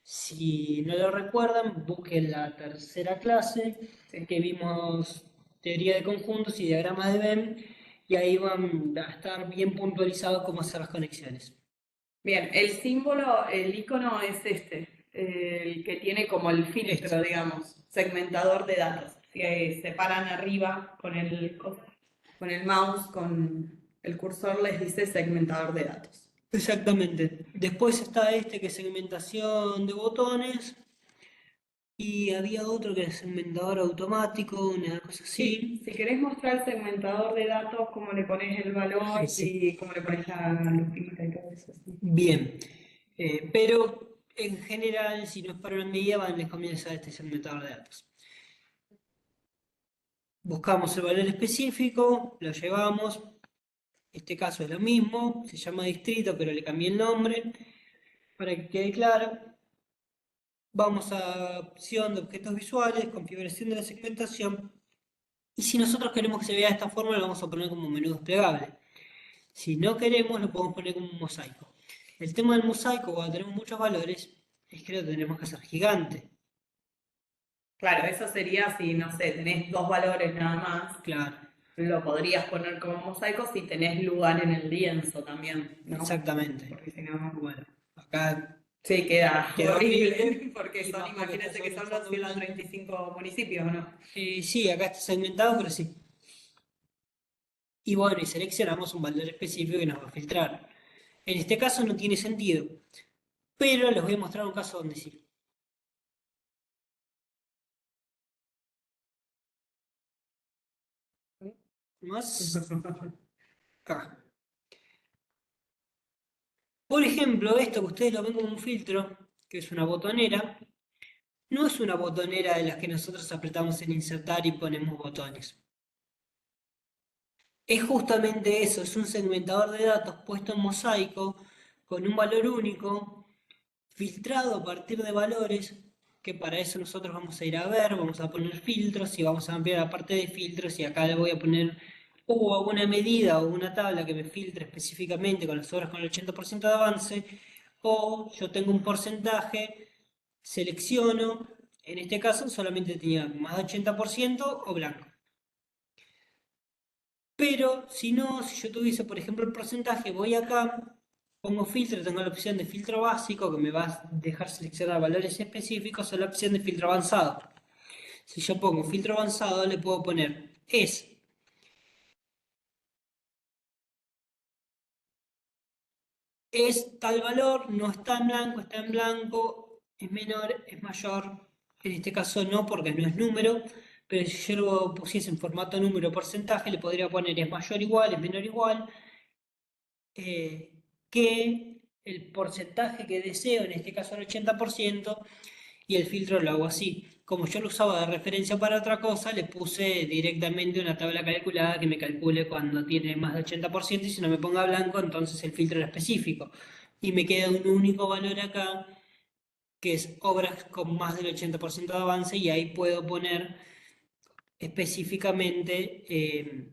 Si no lo recuerdan, busquen la tercera clase que vimos teoría de conjuntos y diagramas de Venn, y ahí van a estar bien puntualizados cómo hacer las conexiones. Bien, el símbolo, el icono es el que tiene como el filtro, digamos, segmentador de datos. Que separan arriba con el mouse, con el cursor, les dice segmentador de datos. Exactamente. Después está este que es segmentación de botones. Y había otro que era segmentador automático, una cosa así. Sí, si querés mostrar el segmentador de datos, cómo le pones el valor Sí. y cómo le pones la lupita y todo eso. Sí. Bien. Pero en general, si no es para una medida, les conviene usar este segmentador de datos. Buscamos el valor específico, lo llevamos. Este caso es lo mismo, se llama distrito, pero le cambié el nombre para que quede claro. Vamos a opción de objetos visuales, configuración de la segmentación. Y si nosotros queremos que se vea de esta forma, lo vamos a poner como menú desplegable. Si no queremos, lo podemos poner como un mosaico. El tema del mosaico, cuando tenemos muchos valores, es que lo tenemos que hacer gigante. Claro, eso sería si, no sé, tenés dos valores nada más. Claro, Lo podrías poner como mosaico si tenés lugar en el lienzo también, ¿no? exactamente. Porque si no, Bueno, acá sí, queda quedó horrible, horrible. porque Y son, más porque imagínense que está son los usando blanco. 135 municipios, ¿no? Sí, acá está segmentado, pero sí. Y bueno, y seleccionamos un valor específico que nos va a filtrar. En este caso no tiene sentido, pero les voy a mostrar un caso donde sí. Más acá. Por ejemplo, esto que ustedes lo ven como un filtro, que es una botonera, no es una botonera de las que nosotros apretamos en insertar y ponemos botones. Es justamente eso, es un segmentador de datos puesto en mosaico con un valor único, filtrado a partir de valores, que para eso nosotros vamos a ir a ver, vamos a poner filtros y vamos a ampliar la parte de filtros y acá le voy a poner o alguna medida o una tabla que me filtre específicamente con las obras con el 80% de avance, o yo tengo un porcentaje, selecciono, en este caso solamente tenía más de 80% o blanco. Pero si no, si yo tuviese, por ejemplo, el porcentaje, voy acá, pongo filtro, tengo la opción de filtro básico que me va a dejar seleccionar valores específicos o la opción de filtro avanzado. Si yo pongo filtro avanzado, le puedo poner es tal valor, no está en blanco, es menor, es mayor. En este caso no, porque no es número, pero si yo lo pusiese en formato número porcentaje, le podría poner es mayor igual, es menor igual, que el porcentaje que deseo, en este caso el 80%, y el filtro lo hago así. Como yo lo usaba de referencia para otra cosa, le puse directamente una tabla calculada que me calcule cuando tiene más de 80% y si no me ponga blanco, entonces el filtro era específico. Y me queda un único valor acá, que es obras con más del 80% de avance, y ahí puedo poner específicamente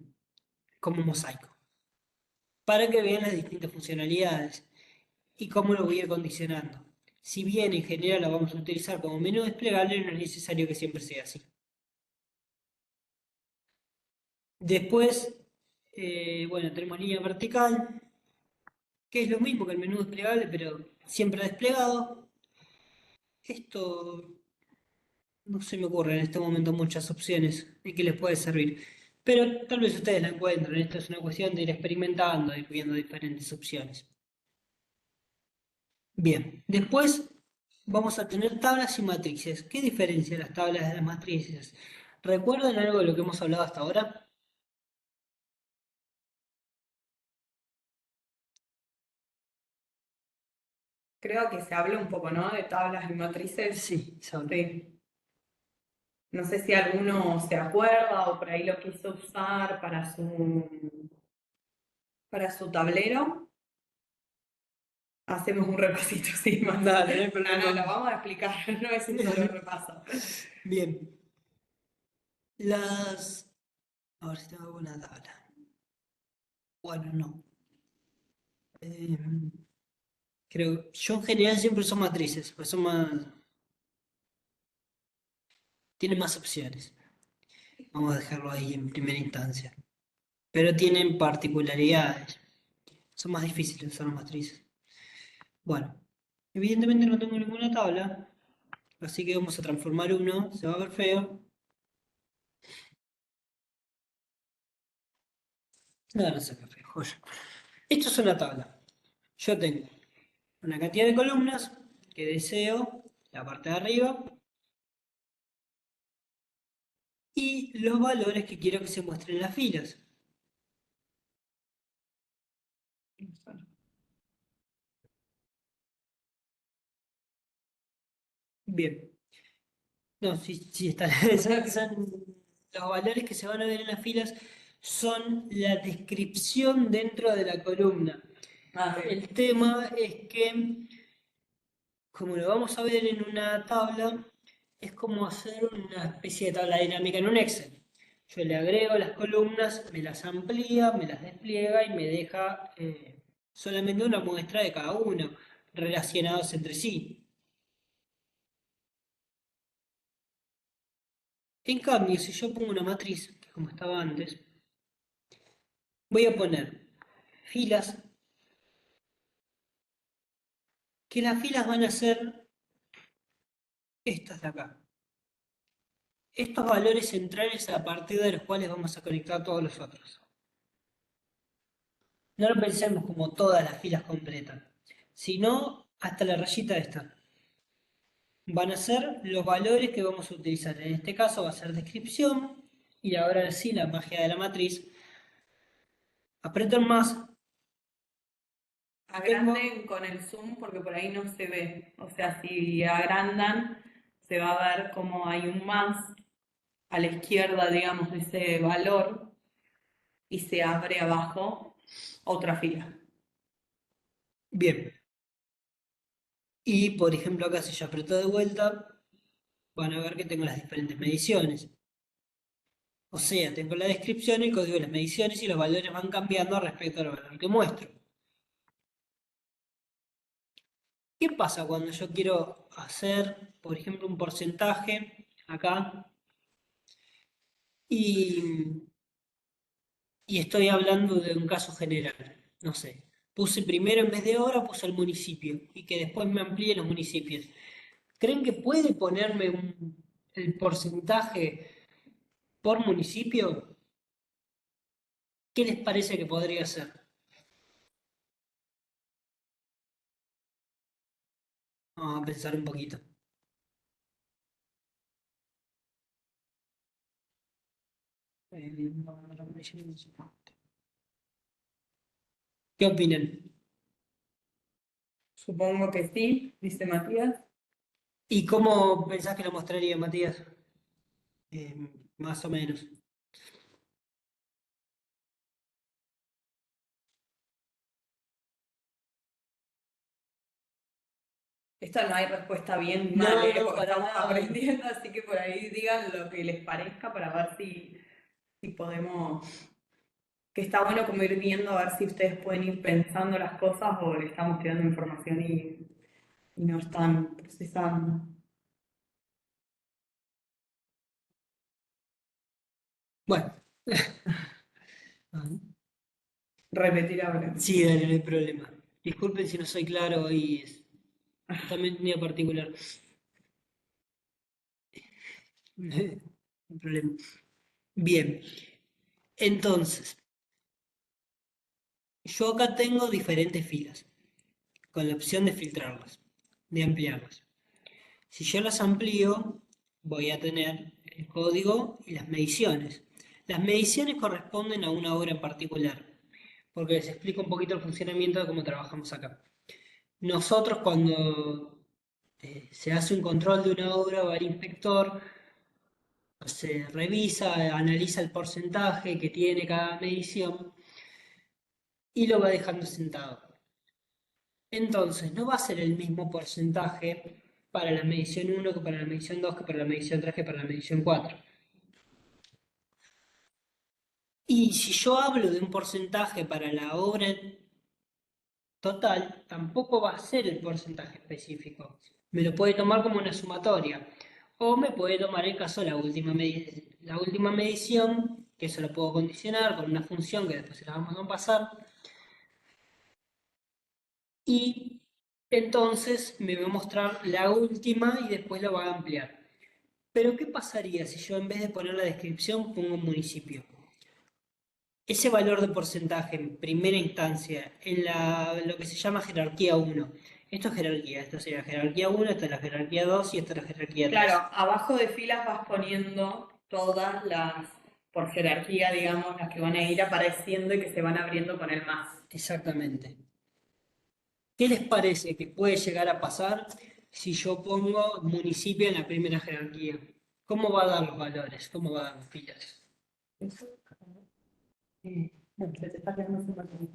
como mosaico, para que vean las distintas funcionalidades y cómo lo voy a ir condicionando. Si bien en general lo vamos a utilizar como menú desplegable, no es necesario que siempre sea así. Después, bueno, tenemos línea vertical, que es lo mismo que el menú desplegable, pero siempre desplegado. Esto no se me ocurre en este momento muchas opciones de que les puede servir, pero tal vez ustedes la encuentren. Esto es una cuestión de ir experimentando, de ir viendo diferentes opciones. Bien, después vamos a tener tablas y matrices. ¿Qué diferencia las tablas de las matrices? ¿Recuerdan algo de lo que hemos hablado hasta ahora? Creo que se habla un poco, ¿no? De tablas y matrices. Sí, Saúl. Sí. No sé si alguno se acuerda o por ahí lo quiso usar para su tablero. Hacemos un repasito, sí, más. Dale, no hay No, problema. no, lo vamos a explicar, no es un solo repaso. Bien. Las... A ver si tengo alguna tabla. Bueno, no. Creo... Yo en general siempre uso matrices, pues son más... Tienen más opciones. Vamos a dejarlo ahí en primera instancia. Pero tienen particularidades. Son más difíciles usar las matrices. Bueno, evidentemente no tengo ninguna tabla, así que vamos a transformar uno. Se va a ver feo. No, no se ve feo, joya. Esto es una tabla. Yo tengo una cantidad de columnas que deseo, la parte de arriba, y los valores que quiero que se muestren en las filas. Bien. No, sí está. Los valores que se van a ver en las filas son la descripción dentro de la columna. El tema es que, como lo vamos a ver en una tabla, es como hacer una especie de tabla dinámica en un Excel. Yo le agrego las columnas, me las amplía, me las despliega y me deja solamente una muestra de cada uno, relacionados entre sí. En cambio, si yo pongo una matriz, que es como estaba antes, voy a poner filas, que las filas van a ser estas de acá. Estos valores centrales a partir de los cuales vamos a conectar todos los otros. No lo pensemos como todas las filas completas, sino hasta la rayita esta. Van a ser los valores que vamos a utilizar. En este caso va a ser descripción, y ahora sí la magia de la matriz. Apretan más. Agranden con el zoom porque por ahí no se ve. O sea, si agrandan, se va a ver como hay un más a la izquierda, digamos, de ese valor y se abre abajo otra fila. Bien. Y por ejemplo acá si yo aprieto de vuelta, van a ver que tengo las diferentes mediciones. O sea, tengo la descripción, el código de las mediciones y los valores van cambiando respecto al valor que muestro. ¿Qué pasa cuando yo quiero hacer, por ejemplo, un porcentaje acá y, y estoy hablando de un caso general? No sé, Puse primero en vez de hora, puse el municipio y que después me amplíe los municipios. ¿Creen que puede ponerme el porcentaje por municipio? ¿Qué les parece que podría ser? Vamos a pensar un poquito. ¿Qué opinan? Supongo que sí, dice Matías. ¿Y cómo pensás que lo mostraría, Matías? Eh, Más o menos. Esta no hay respuesta bien ni No, mal, no, porque para estamos nada. aprendiendo, así que por ahí digan lo que les parezca para ver si podemos, que está bueno como ir viendo a ver si ustedes pueden ir pensando las cosas o le estamos tirando información y no están procesando. Bueno. Repetir ahora. Sí, dale, no hay problema. Disculpen si no soy claro y es totalmente un día particular. No hay problema. Bien, entonces, yo acá tengo diferentes filas, con la opción de filtrarlas, de ampliarlas. Si yo las amplío, voy a tener el código y las mediciones. Las mediciones corresponden a una obra en particular, porque les explico un poquito el funcionamiento de cómo trabajamos acá. Nosotros cuando se hace un control de una obra, va el inspector, se revisa, analiza el porcentaje que tiene cada medición y lo va dejando sentado. Entonces, no va a ser el mismo porcentaje para la medición 1 que para la medición 2 que para la medición 3 que para la medición 4. Y si yo hablo de un porcentaje para la obra total, tampoco va a ser el porcentaje específico. Me lo puede tomar como una sumatoria. O me puede tomar el caso de la última medición, que eso lo puedo condicionar con una función que después se la vamos a pasar. Y entonces me va a mostrar la última y después lo va a ampliar. Pero ¿qué pasaría si yo en vez de poner la descripción pongo un municipio? Ese valor de porcentaje en primera instancia, lo que se llama jerarquía 1. Esto es jerarquía, esto sería jerarquía 1, esta es la jerarquía 2 y esta es la jerarquía 3. Claro, abajo de filas vas poniendo todas las, por jerarquía, digamos, las que van a ir apareciendo y que se van abriendo con el más. Exactamente. ¿Qué les parece que puede llegar a pasar si yo pongo municipio en la primera jerarquía? ¿Cómo va a dar los valores? ¿Cómo va a dar las filas? Se te está quedando sin batería.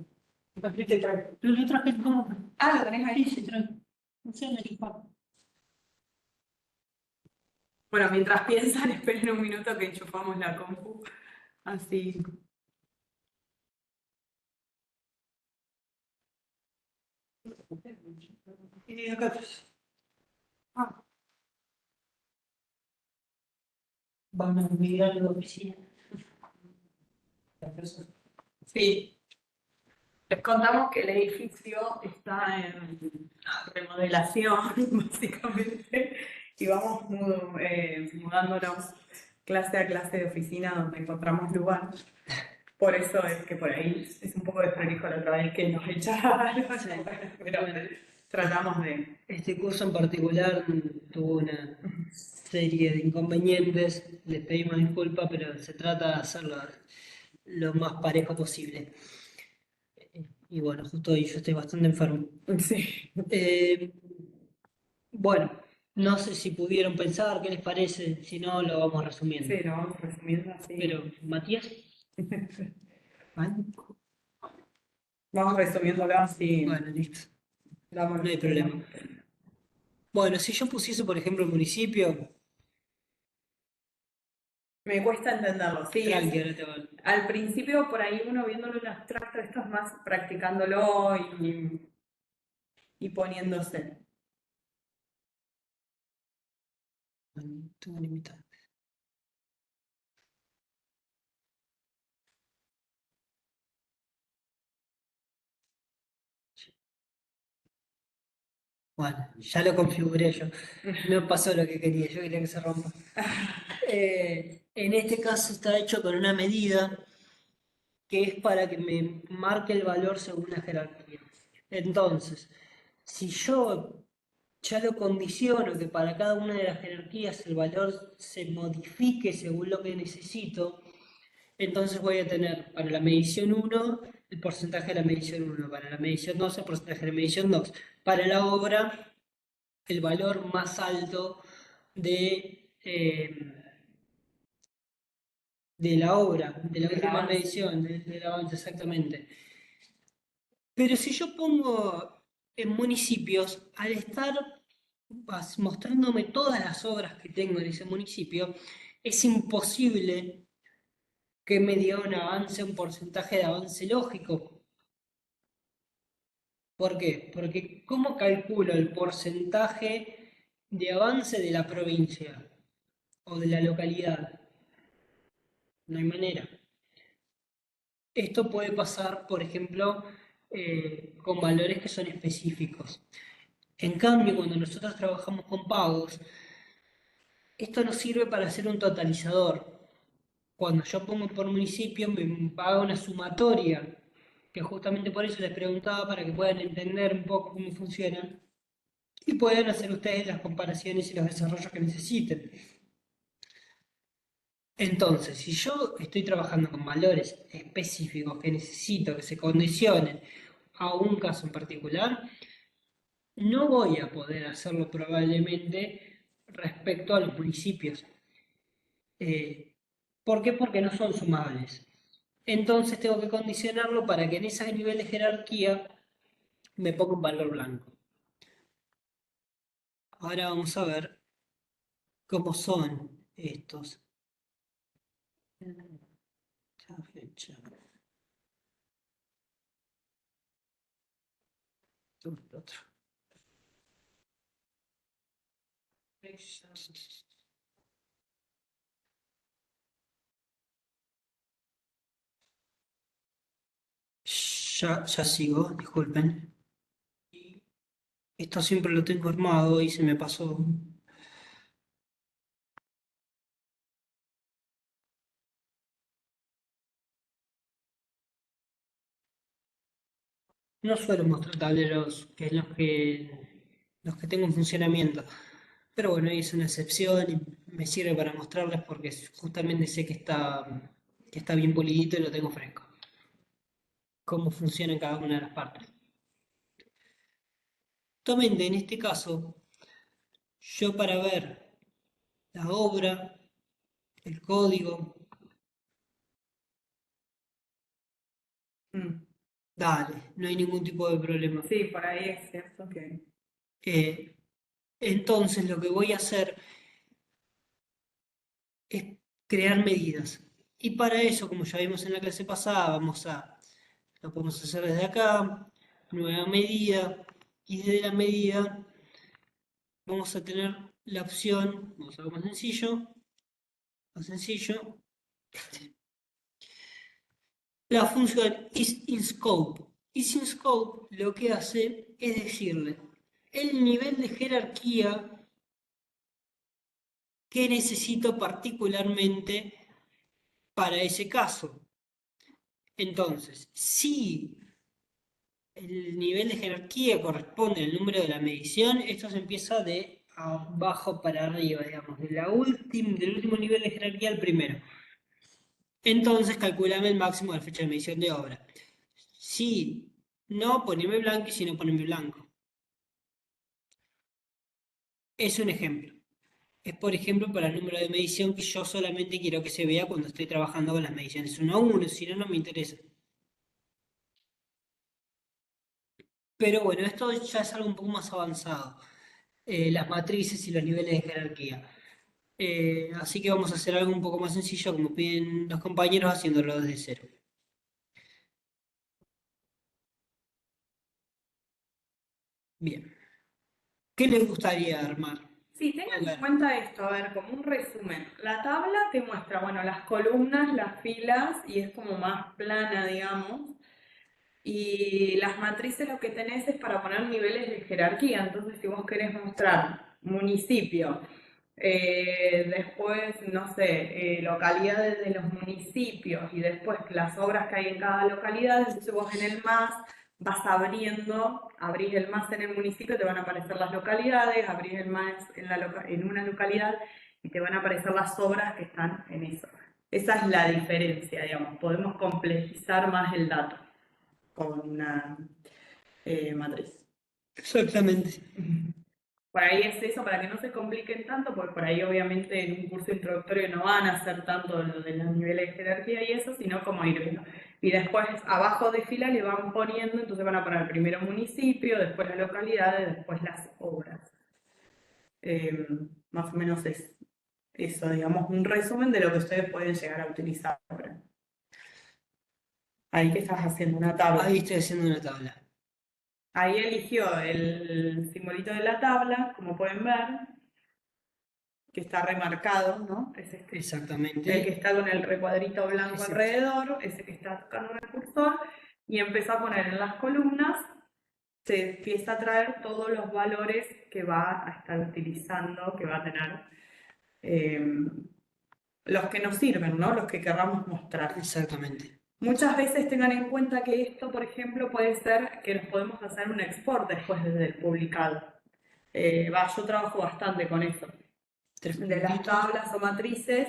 Lo traje como... Ah, lo tenés ahí. Sí, traje. No sé, me equivoco. Bueno, mientras piensan, esperen un minuto que enchufamos la compu. Así. Y acá. Ah, Vamos a migrar a la oficina. sí. Les contamos que el edificio está en remodelación, básicamente, y vamos mudándonos clase a clase de oficina donde encontramos lugar. Por eso es que por ahí es un poco desprolijo la otra vez que nos echaron, pero tratamos de... Este curso en particular tuvo una serie de inconvenientes, les pedimos disculpas, pero se trata de hacerlo lo más parejo posible. Y bueno, justo hoy yo estoy bastante enfermo. Sí, Eh, bueno, no sé si pudieron pensar, ¿qué les parece? Si no, lo vamos resumiendo. sí, lo vamos resumiendo así. Pero, Matías, ¿ah? Vamos resumiéndolo así. Bueno, listo, Damos no hay problema. Bueno, si yo pusiese, por ejemplo, el municipio, Me cuesta entenderlo, sí. tranqui, ahora te va. Al principio, por ahí uno viéndolo en abstracto, esto es más practicándolo y poniéndose. Tengo limitado. Bueno, ya lo configuré yo. No pasó lo que quería, yo quería que se rompa. En este caso está hecho con una medida que es para que me marque el valor según la jerarquía. Entonces, si yo ya lo condiciono que para cada una de las jerarquías el valor se modifique según lo que necesito, entonces voy a tener para la medición 1 el porcentaje de la medición 1, para la medición 2 el porcentaje de la medición 2, para la obra el valor más alto de la obra, de la última medición, del avance exactamente. Pero si yo pongo en municipios, al estar mostrándome todas las obras que tengo en ese municipio, es imposible que me diga un avance, un porcentaje de avance lógico. ¿Por qué? Porque ¿cómo calculo el porcentaje de avance de la provincia o de la localidad? No hay manera. Esto puede pasar, por ejemplo, con valores que son específicos. En cambio, cuando nosotros trabajamos con pagos, esto nos sirve para hacer un totalizador. Cuando yo pongo por municipio, me paga una sumatoria, que justamente por eso les preguntaba para que puedan entender un poco cómo funciona y puedan hacer ustedes las comparaciones y los desarrollos que necesiten. Entonces, si yo estoy trabajando con valores específicos que necesito que se condicionen a un caso en particular, no voy a poder hacerlo probablemente respecto a los municipios. ¿Por qué? Porque no son sumables. Entonces tengo que condicionarlo para que en ese nivel de jerarquía me ponga un valor blanco. Ahora vamos a ver cómo son estos. Fecha. Otro. Ya sigo, disculpen. Esto siempre lo tengo armado y se me pasó. No suelo mostrar tableros que es los que tengo en funcionamiento. Pero bueno, es una excepción y me sirve para mostrarles porque justamente sé que está bien pulidito y lo tengo fresco. Cómo funciona en cada una de las partes. Actualmente, en este caso, yo para ver la obra, el código, dale, no hay ningún tipo de problema. Sí, por ahí es cierto que... Eh, entonces lo que voy a hacer es crear medidas. Y para eso, como ya vimos en la clase pasada, lo podemos hacer desde acá, nueva medida, y desde la medida vamos a tener la opción, vamos a algo más sencillo, la función isInScope. IsInScope lo que hace es decirle el nivel de jerarquía que necesito particularmente para ese caso. Entonces, si el nivel de jerarquía corresponde al número de la medición, esto se empieza de abajo para arriba, digamos, del último nivel de jerarquía al primero. Entonces, calculame el máximo de la fecha de medición de obra. Si no, poneme blanco y si no, poneme blanco. Es un ejemplo. Es, por ejemplo, para el número de medición que yo solamente quiero que se vea cuando estoy trabajando con las mediciones 1 a 1, si no, no me interesa. Pero bueno, esto ya es algo un poco más avanzado. Las matrices y los niveles de jerarquía. Así que vamos a hacer algo un poco más sencillo, como piden los compañeros, haciéndolo desde cero. Bien. ¿Qué les gustaría armar? Sí, tengan en Bueno, cuenta esto, a ver, como un resumen. La tabla te muestra, bueno, las columnas, las filas, y es como más plana, digamos. Y las matrices lo que tenés es para poner niveles de jerarquía. Entonces, si vos querés mostrar municipio, después, no sé, localidades de los municipios y después las obras que hay en cada localidad, entonces vos en el MAS vas abriendo, abrís el MAS en el municipio, te van a aparecer las localidades, abrís el MAS en una localidad y te van a aparecer las obras que están en eso. Esa es la diferencia, digamos, podemos complejizar más el dato con una matriz. Exactamente. Por ahí es eso, para que no se compliquen tanto, porque por ahí obviamente en un curso introductorio no van a hacer tanto lo de los niveles de jerarquía y eso, sino como ir viendo. Y después abajo de fila le van poniendo, entonces van a poner primero municipio, después las localidades, después las obras. Más o menos es eso, digamos, un resumen de lo que ustedes pueden llegar a utilizar ahora. Ahí que estás haciendo una tabla. Ahí estoy haciendo una tabla. Ahí eligió el simbolito de la tabla, como pueden ver, que está remarcado, ¿no? Es este, Exactamente. el que está con el recuadrito blanco Es este. alrededor, ese que está tocando el cursor, y empezó a poner en las columnas, se empieza a traer todos los valores que va a estar utilizando, que va a tener, los que nos sirven, ¿no? Los que querramos mostrar. Exactamente. Muchas veces tengan en cuenta que esto, por ejemplo, puede ser que nos podemos hacer un export después desde el publicado. Yo trabajo bastante con eso. De las tablas o matrices,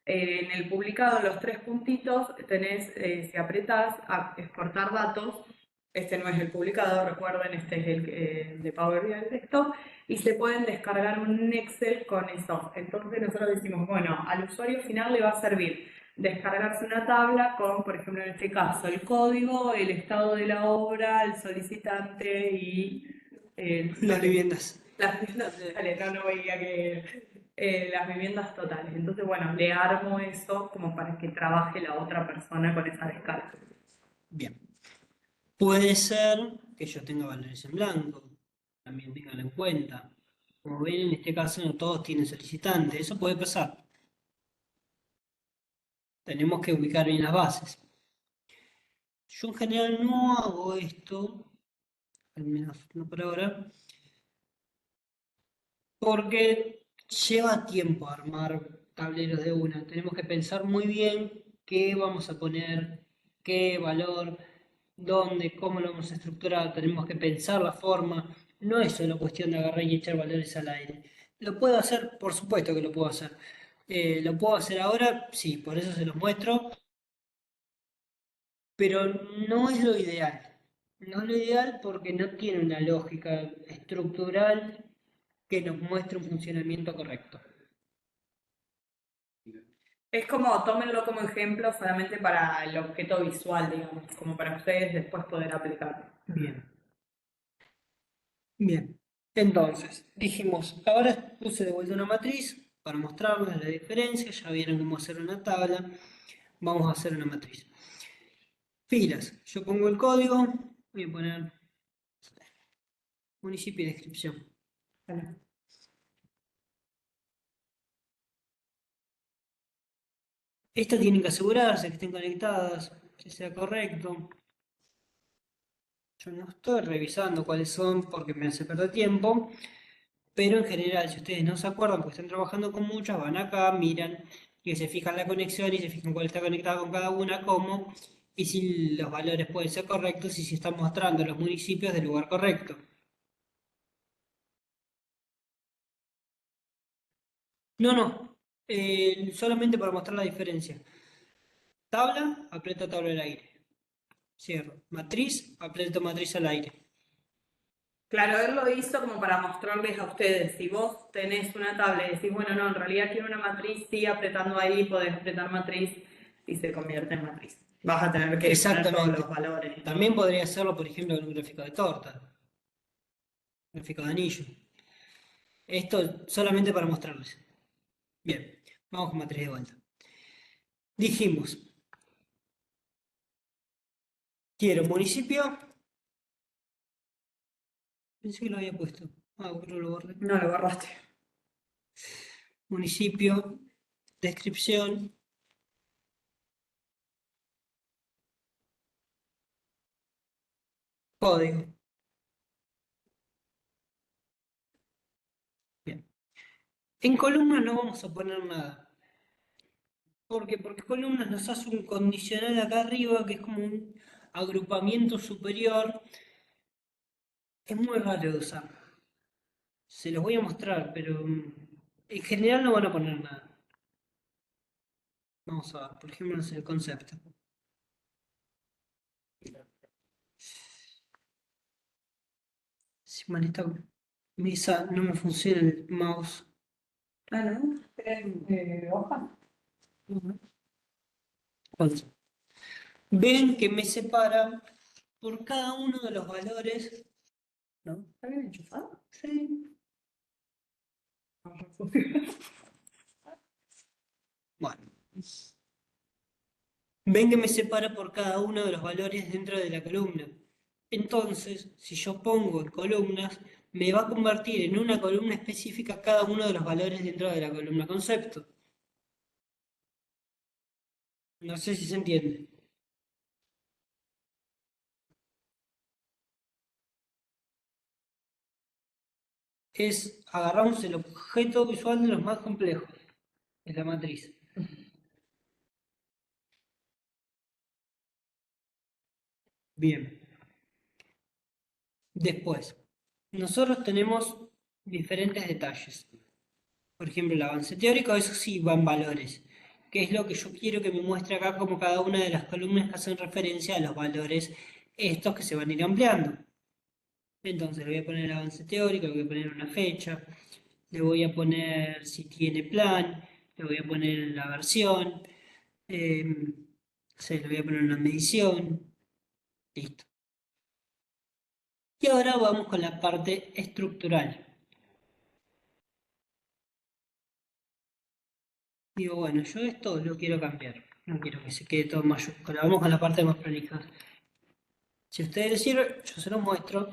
en el publicado, los 3 puntitos, tenés, si apretás a exportar datos, este no es el publicado, recuerden, este es el de Power BI de texto, y se pueden descargar un Excel con eso. Entonces nosotros decimos, bueno, al usuario final le va a servir descargarse una tabla con, por ejemplo, en este caso, el código, el estado de la obra, el solicitante y... las viviendas. Las viviendas totales, no veía que... las viviendas totales. Entonces, bueno, le armo eso como para que trabaje la otra persona con esa descarga. Bien. Puede ser que yo tenga valores en blanco, también tenganlo en cuenta. Como ven, en este caso no todos tienen solicitante, eso puede pasar. Tenemos que ubicar bien las bases. Yo en general no hago esto, al menos no por ahora, porque lleva tiempo armar tableros de una. Tenemos que pensar muy bien qué vamos a poner, qué valor, dónde, cómo lo vamos a estructurar. Tenemos que pensar la forma. No es solo cuestión de agarrar y echar valores al aire. ¿Lo puedo hacer? Por supuesto que lo puedo hacer. ¿Lo puedo hacer ahora? Sí, por eso se los muestro. Pero no es lo ideal. No es lo ideal porque no tiene una lógica estructural que nos muestre un funcionamiento correcto. Es como, tómenlo como ejemplo solamente para el objeto visual, digamos, como para ustedes después poder aplicarlo. Bien. Bien. Entonces, dijimos, ahora puse de vuelta una matriz para mostrarles la diferencia. Ya vieron cómo hacer una tabla. Vamos a hacer una matriz. Filas. Yo pongo el código. Voy a poner municipio y descripción. Bueno, Estas tienen que asegurarse que estén conectadas, que sea correcto. Yo no estoy revisando cuáles son porque me hace perder tiempo, pero en general, si ustedes no se acuerdan porque están trabajando con muchas, van acá, miran y se fijan la conexión y se fijan cuál está conectada con cada una, cómo, y si los valores pueden ser correctos y si están mostrando los municipios del lugar correcto. No, no, solamente para mostrar la diferencia. Tabla, aprieto tabla al aire. Cierro. Matriz, aprieto matriz al aire. claro, él lo hizo como para mostrarles a ustedes. Si vos tenés una tabla y decís, bueno, no, en realidad quiero una matriz, sí, apretando ahí podés apretar matriz y se convierte en matriz. Vas a tener que poner todos los valores. También podría hacerlo, por ejemplo, en un gráfico de torta, gráfico de anillo. Esto solamente para mostrarles. Bien, vamos con matriz de vuelta. Dijimos, quiero municipio. Pensé que lo había puesto. Ah, bueno, lo borré. No lo borraste. Municipio, descripción. código. Bien. En columnas no vamos a poner nada. ¿Por qué? Porque columnas nos hace un condicional acá arriba que es como un agrupamiento superior. Es muy raro de usar. Se los voy a mostrar, pero en general no van a poner nada. Vamos a ver, por ejemplo, el concepto. Si mal esta mesa no me funciona el mouse. Ah, ¿no? ¿Tienen hoja? Cuatro. Ven que me separa por cada uno de los valores, ¿no? ¿Está bien enchufado? Sí. Bueno. Ven que me separa por cada uno de los valores dentro de la columna. Entonces, si yo pongo en columnas, me va a convertir en una columna específica cada uno de los valores dentro de la columna concepto. No sé si se entiende. Agarramos el objeto visual de los más complejos, es la matriz. Bien. Después, nosotros tenemos diferentes detalles. Por ejemplo, el avance teórico, eso sí va en valores, que es lo que yo quiero que me muestre acá como cada una de las columnas que hacen referencia a los valores estos que se van a ir ampliando. Entonces le voy a poner el avance teórico, le voy a poner una fecha, le voy a poner si tiene plan, le voy a poner la versión, le voy a poner una medición, listo. Y ahora vamos con la parte estructural. Digo, bueno, yo esto lo quiero cambiar, no quiero que se quede todo en mayúscula. Vamos con la parte más prolija. Si a ustedes les sirve, yo se los muestro,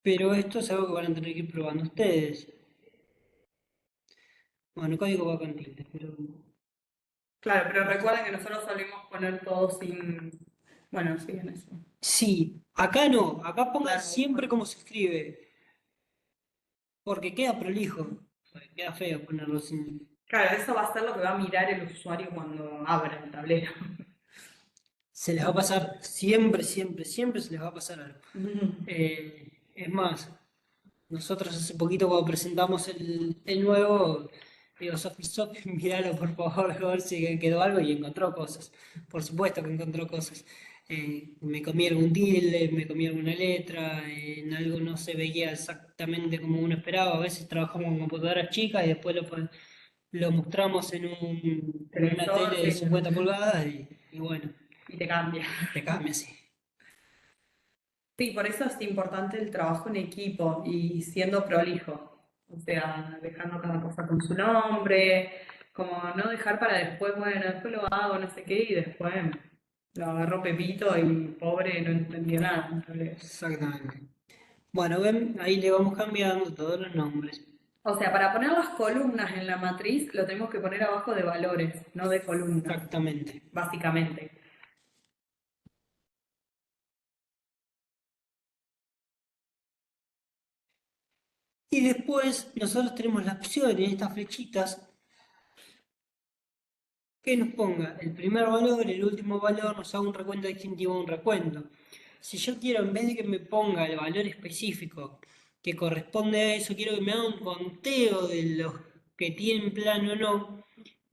pero esto es algo que van a tener que ir probando ustedes. Bueno, el código va con tilde, pero Claro, pero recuerden que nosotros solemos poner todo sin... Bueno, sí, en eso. sí, acá no, acá pongan Claro, siempre como se escribe, porque queda prolijo, queda feo ponerlo sin... claro, eso va a ser lo que va a mirar el usuario cuando abra el tablero. Se les va a pasar, siempre, siempre, siempre se les va a pasar algo. Es más, nosotros hace poquito cuando presentamos el nuevo, digo, Sofi, míralo por favor, a ver si quedó algo y encontró cosas. Por supuesto que encontró cosas. Me comí algún tilde, me comí alguna letra, en algo no se veía exactamente como uno esperaba. A veces trabajamos con computadoras chicas y después lo mostramos en una Televisor, tele de sí, 50 pulgadas y bueno, y te cambia. te cambia así. Sí, por eso es importante el trabajo en equipo y siendo prolijo. O sea, dejando cada cosa con su nombre, como no dejar para después, bueno, después lo hago, no sé qué, y después lo agarró Pepito y pobre no entendió nada. Exactamente. Bueno, ven, ahí le vamos cambiando todos los nombres. O sea, para poner las columnas en la matriz lo tenemos que poner abajo de valores, no de columnas, Exactamente. básicamente. Y después nosotros tenemos la opción en estas flechitas que nos ponga el primer valor, el último valor, nos haga un recuento distintivo de un recuento. Si yo quiero, en vez de que me ponga el valor específico que corresponde a eso, quiero que me haga un conteo de los que tienen plan o no.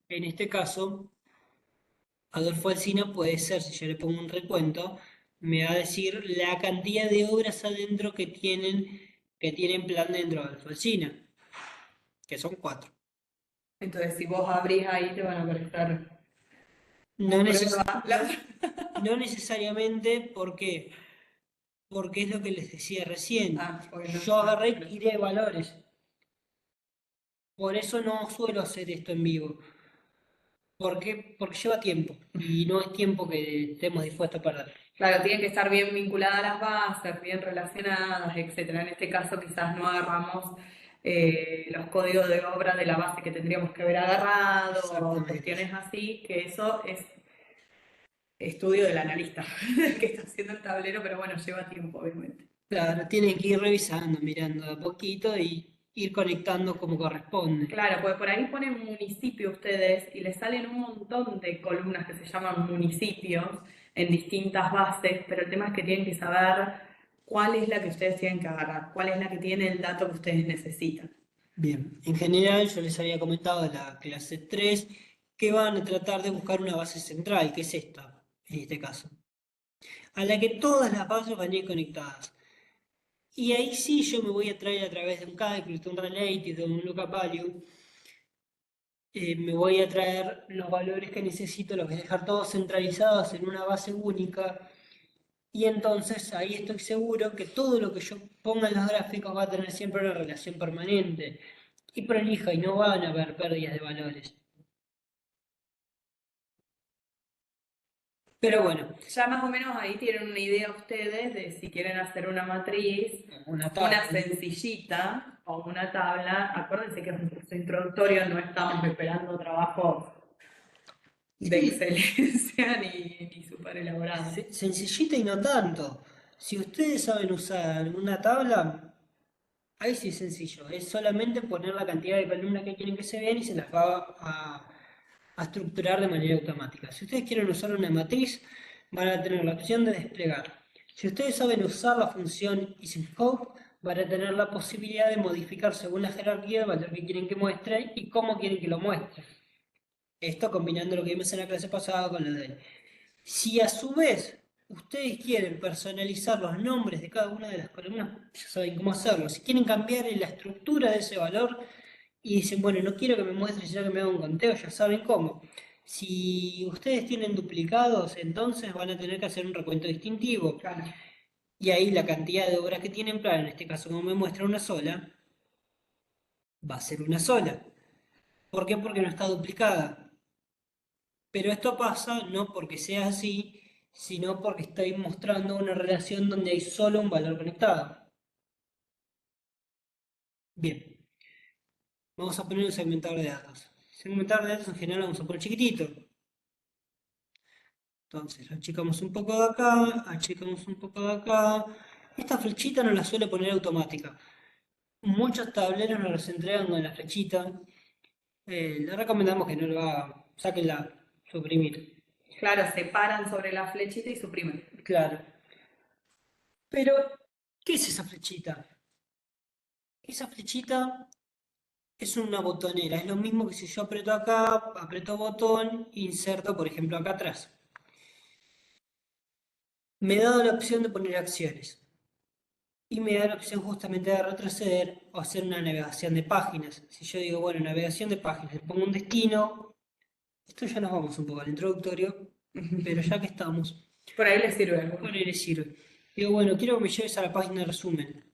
En este caso, Adolfo Alsina puede ser, si yo le pongo un recuento, me va a decir la cantidad de obras adentro que tienen plan dentro de Adolfo Alsina, que son 4. Entonces, si vos abrís ahí te van a aparecer No, la prueba. no necesariamente, ¿por qué? Porque es lo que les decía recién. Porque no Yo está. agarré y tiré valores. Por eso no suelo hacer esto en vivo. ¿Por qué? Porque lleva tiempo y no es tiempo que estemos dispuestos a perder. Claro, tienen que estar bien vinculadas a las bases, bien relacionadas, etcétera. En este caso quizás no agarramos los códigos de obra de la base que tendríamos que haber agarrado o Exactamente. cuestiones así, que eso es estudio del analista que está haciendo el tablero, pero bueno, lleva tiempo, obviamente. Claro, tienen que ir revisando, mirando de a poquito y ir conectando como corresponde. Claro, porque por ahí ponen municipio ustedes y les salen un montón de columnas que se llaman municipios en distintas bases, pero el tema es que tienen que saber cuál es la que ustedes tienen que agarrar, cuál es la que tiene el dato que ustedes necesitan. Bien, en general yo les había comentado en la clase 3 que van a tratar de buscar una base central, que es esta, en este caso, a la que todas las bases van a ir conectadas. Y ahí sí yo me voy a traer a través de un calculus, de un related, de un lookup value, me voy a traer los valores que necesito, los voy a dejar todos centralizados en una base única. Y entonces ahí estoy seguro que todo lo que yo ponga en los gráficos va a tener siempre una relación permanente y prolija y no van a haber pérdidas de valores. Pero bueno, Ya más o menos ahí tienen una idea ustedes de si quieren hacer una matriz, una una tabla. sencillita o una tabla. Acuérdense que es un curso introductorio, no estamos esperando trabajos de Sí, excelencia ni súper elaborados. sencillita y no tanto. Si ustedes saben usar una tabla, ahí sí es sencillo. Es solamente poner la cantidad de columnas que quieren que se vean y se las va a estructurar de manera automática. Si ustedes quieren usar una matriz, van a tener la opción de desplegar. Si ustedes saben usar la función isInScope, van a tener la posibilidad de modificar según la jerarquía el valor que quieren que muestre y cómo quieren que lo muestre. Esto combinando lo que vimos en la clase pasada con lo de él. Si a su vez ustedes quieren personalizar los nombres de cada una de las columnas, ya saben cómo hacerlo. Si quieren cambiar en la estructura de ese valor y dicen, bueno, no quiero que me muestre, sino que me haga un conteo, ya saben cómo. Si ustedes tienen duplicados, entonces van a tener que hacer un recuento distintivo. Claro. Y ahí la cantidad de obras que tienen plan, en este caso como me muestra una sola, va a ser una sola. ¿Por qué? Porque no está duplicada. Pero esto pasa no porque sea así, sino porque estoy mostrando una relación donde hay solo un valor conectado. Bien, vamos a poner un segmentador de datos. Segmentador de datos en general vamos a poner chiquitito. Entonces, achicamos un poco de acá, achicamos un poco de acá. Esta flechita no la suele poner automática. Muchos tableros nos los entregan con la flechita. Le recomendamos que no lo haga. Sáquenla, suprimir. Claro, se paran sobre la flechita y suprimen. Claro. Pero, ¿qué es esa flechita? Esa flechita es una botonera, es lo mismo que si yo aprieto acá, aprieto botón, inserto por ejemplo acá atrás. Me he dado la opción de poner acciones y me da la opción justamente de retroceder o hacer una navegación de páginas. Si yo digo, bueno, navegación de páginas, le pongo un destino, esto ya nos vamos un poco al introductorio, pero ya que estamos, Por ahí les sirve. por ahí le sirve. Digo, bueno, quiero que me lleves a la página de resumen.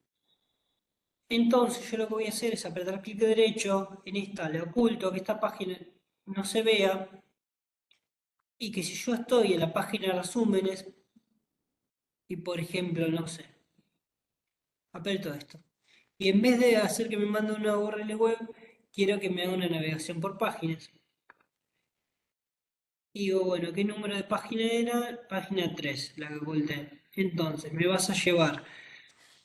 Entonces yo lo que voy a hacer es apretar clic derecho, en esta le oculto que esta página no se vea y que si yo estoy en la página de resúmenes y por ejemplo, no sé, aprieto esto y en vez de hacer que me mande una URL web, quiero que me haga una navegación por páginas. Y digo, bueno, ¿qué número de página era? Página 3, la que oculté. Entonces me vas a llevar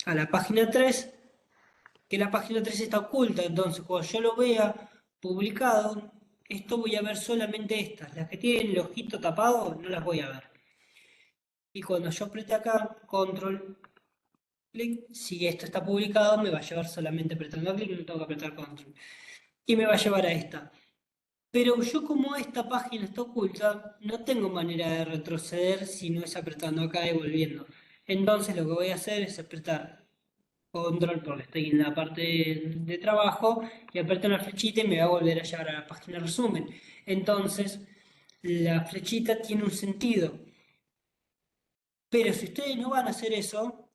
a la página 3, que la página 3 está oculta, entonces cuando yo lo vea publicado, esto voy a ver solamente estas, las que tienen el ojito tapado no las voy a ver. Y cuando yo apriete acá, control, clic, si esto está publicado me va a llevar solamente apretando clic, no tengo que apretar control. Y me va a llevar a esta. Pero yo como esta página está oculta, no tengo manera de retroceder si no es apretando acá y volviendo. Entonces lo que voy a hacer es apretar control porque estoy en la parte de trabajo y aprieto una flechita y me va a volver a llevar a la página resumen. Entonces la flechita tiene un sentido. Pero si ustedes no van a hacer eso,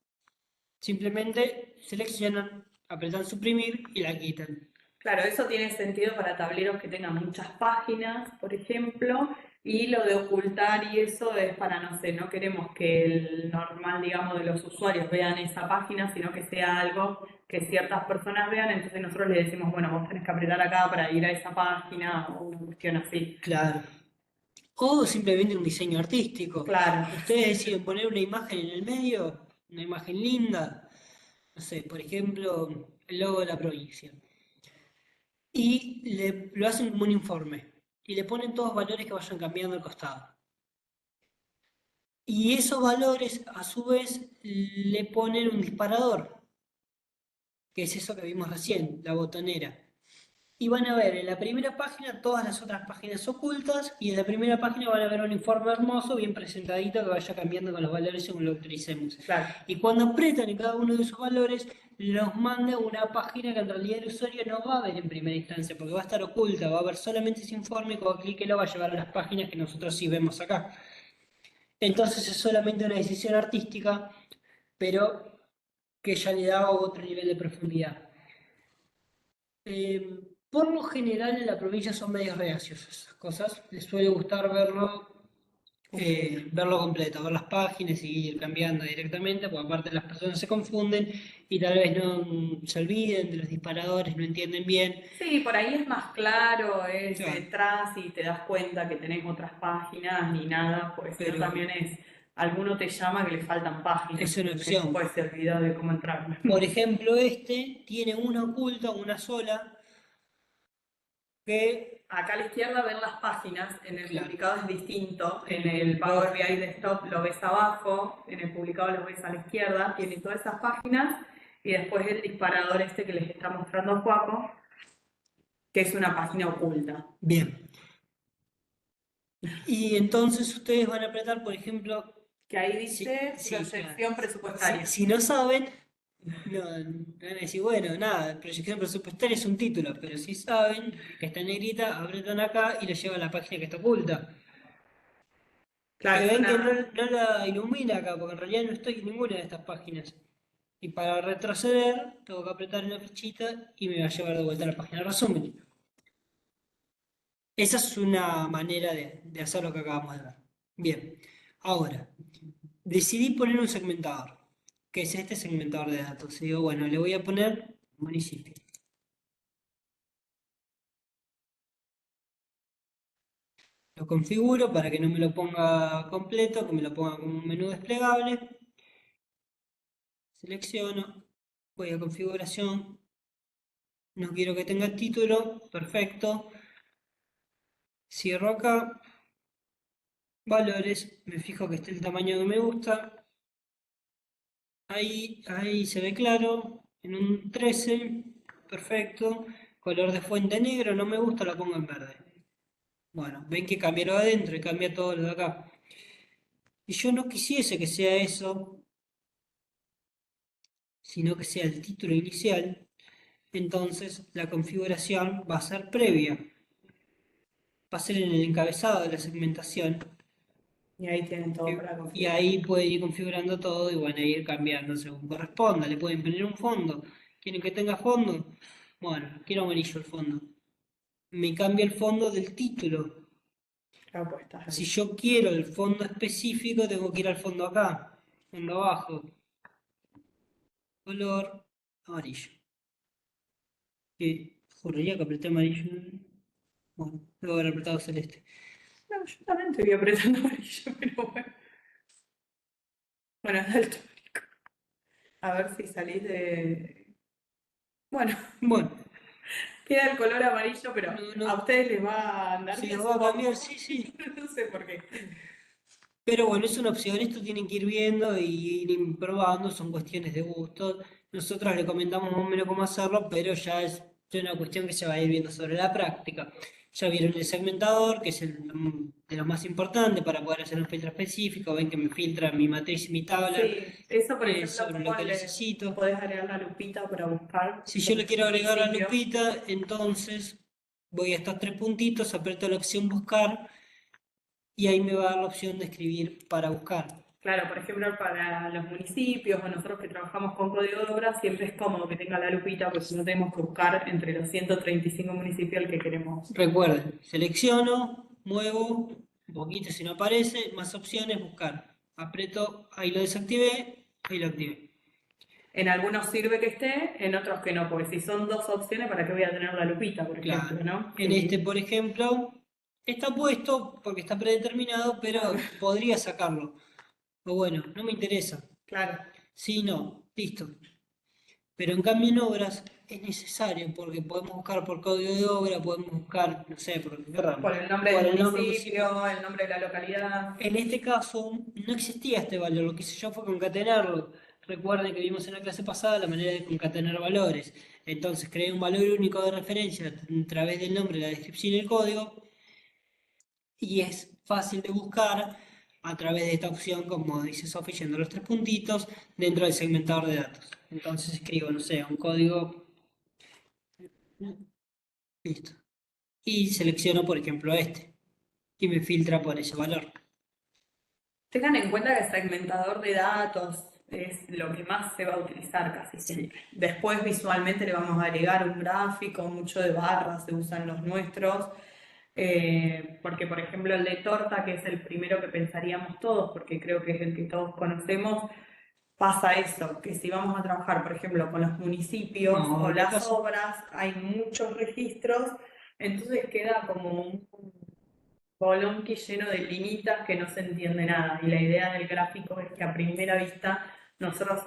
simplemente seleccionan, apretan suprimir y la quitan. Claro, eso tiene sentido para tableros que tengan muchas páginas, por ejemplo, y lo de ocultar y eso es para, no sé, no queremos que el normal, digamos, de los usuarios vean esa página, sino que sea algo que ciertas personas vean, entonces nosotros le decimos, bueno, vos tenés que apretar acá para ir a esa página o una cuestión así. Claro. O simplemente un diseño artístico. Claro. Ustedes deciden poner una imagen en el medio, una imagen linda, no sé, por ejemplo, el logo de la provincia. Y lo hacen como un informe. Y le ponen todos valores que vayan cambiando al costado. Y esos valores, a su vez, le ponen un disparador, que es eso que vimos recién, la botonera. Y van a ver en la primera página todas las otras páginas ocultas y en la primera página van a ver un informe hermoso, bien presentadito, que vaya cambiando con los valores según lo utilicemos. Claro. Y cuando apretan en cada uno de esos valores, los manda a una página que en realidad el usuario no va a ver en primera instancia, porque va a estar oculta, va a ver solamente ese informe y cuando clique lo va a llevar a las páginas que nosotros sí vemos acá. Entonces es solamente una decisión artística, pero que ya le da otro nivel de profundidad. Por lo general en la provincia son medios reacios a esas cosas. Les suele gustar verlo completo, ver las páginas y ir cambiando directamente, porque aparte las personas se confunden y tal vez no se olviden de los disparadores, no entienden bien. Sí, por ahí es más claro, es Claro, entras y te das cuenta que tenés otras páginas ni nada, porque si no pero también alguno te llama que le faltan páginas, es una entonces opción. después se olvidó de cómo entrar. Por ejemplo, este tiene una oculta, una sola, que, Acá a la izquierda ven las páginas, en el claro, publicado es distinto, en en el el publicado, Power BI Desktop lo ves abajo, en el publicado lo ves a la izquierda, tiene todas esas páginas y después el disparador este que les está mostrando Juaco, que es una página oculta. bien. Y entonces ustedes van a apretar, por ejemplo, Que ahí si, dice si, claro, proyección presupuestaria. si no saben, no, van a decir, bueno, nada, proyección presupuestaria es un título, pero si saben que está en negrita, apretan acá y lo lleva a la página que está oculta. Que Claro, es ven que no, una, no la ilumina acá, porque en realidad no estoy en ninguna de estas páginas. Y para retroceder, tengo que apretar en la flechita y me va a llevar de vuelta a la página de resumen. Esa es una manera de hacer lo que acabamos de ver. Bien, ahora, decidí poner un segmentador, que es este segmentador de datos. Y digo, bueno, le voy a poner municipio. Lo configuro para que no me lo ponga completo, que me lo ponga como un menú desplegable. Selecciono, voy a configuración, no quiero que tenga título, perfecto. Cierro acá, valores, me fijo que esté el tamaño que me gusta. Ahí se ve claro, en un 13, perfecto. Color de fuente negro, no me gusta, lo pongo en verde. Bueno, ven que cambia lo de adentro y cambia todo lo de acá. Y yo no quisiese que sea eso, sino que sea el título inicial. Entonces la configuración va a ser previa. Va a ser en el encabezado de la segmentación. y ahí tienen todo para Y configurar. ahí pueden ir configurando todo y van a ir cambiando según corresponda. Le pueden poner un fondo. ¿Quieren que tenga fondo? Bueno, quiero amarillo el fondo. Me cambia el fondo del título. Claro, pues estás Si ahí. yo quiero el fondo específico, tengo que ir al fondo acá, fondo abajo, color amarillo. Juraría que apreté amarillo. Bueno, debo haber apretado celeste. No, yo también te voy apretando amarillo, pero bueno. Bueno, es daltónico. A ver si salís de. Bueno, Bueno, queda el color amarillo, pero no, a no, ustedes les va a andar si bien, los va a cambiar, supongo. sí, sí. No sé por qué. Pero bueno, es una opción, esto tienen que ir viendo y ir probando, son cuestiones de gusto. Nosotros recomendamos más o menos cómo hacerlo, pero ya una cuestión que se va a ir viendo sobre la práctica. Ya vieron el segmentador, que es de los más importantes para poder hacer un filtro específico. Ven que me filtra mi matriz y mi tabla Sí, eso por ejemplo, sobre lo ¿cómo que le necesito. podés agregar la lupita para buscar Si yo los le quiero agregar la municipios? lupita, entonces voy a estos tres puntitos, aprieto la opción buscar y ahí me va a dar la opción de escribir para buscar. Claro, por ejemplo, para los municipios o nosotros que trabajamos con código de obra, siempre es cómodo que tenga la lupita, porque si no tenemos que buscar entre los 135 municipios el que queremos. Recuerden, selecciono, muevo un poquito si no aparece, más opciones, buscar. Aprieto, ahí lo desactivé, ahí lo activé. En algunos sirve que esté, en otros que no, porque si son dos opciones, ¿para qué voy a tener la lupita, por ejemplo, Claro. no? En este, por ejemplo, Está puesto porque está predeterminado, pero podría sacarlo. O bueno, no me interesa. Claro. Sí, no, listo. Pero en cambio en obras es necesario porque podemos buscar por código de obra, podemos buscar, no sé, por lo que querramos, Por el nombre por del el nombre del municipio. municipio, el nombre de la localidad. En este caso no existía este valor, lo que hice yo fue concatenarlo. Recuerden que vimos en la clase pasada la manera de concatenar valores. Entonces creé un valor único de referencia a través del nombre, la descripción y el código, y es fácil de buscar a través de esta opción, como dice Sofi, yendo a los tres puntitos dentro del segmentador de datos. Entonces escribo, no sé, un código, listo. Y selecciono, por ejemplo, este, y me filtra por ese valor. Tengan en cuenta que el segmentador de datos es lo que más se va a utilizar casi Sí. siempre. Después visualmente le vamos a agregar un gráfico, mucho de barras se usan los nuestros, porque por ejemplo el de torta, que es el primero que pensaríamos todos, porque creo que es el que todos conocemos, pasa eso, que si vamos a trabajar, por ejemplo, con los municipios No, o en el las caso, obras, hay muchos registros, entonces queda como un bolonqui lleno de limitas que no se entiende nada. Y la idea del gráfico es que a primera vista nosotros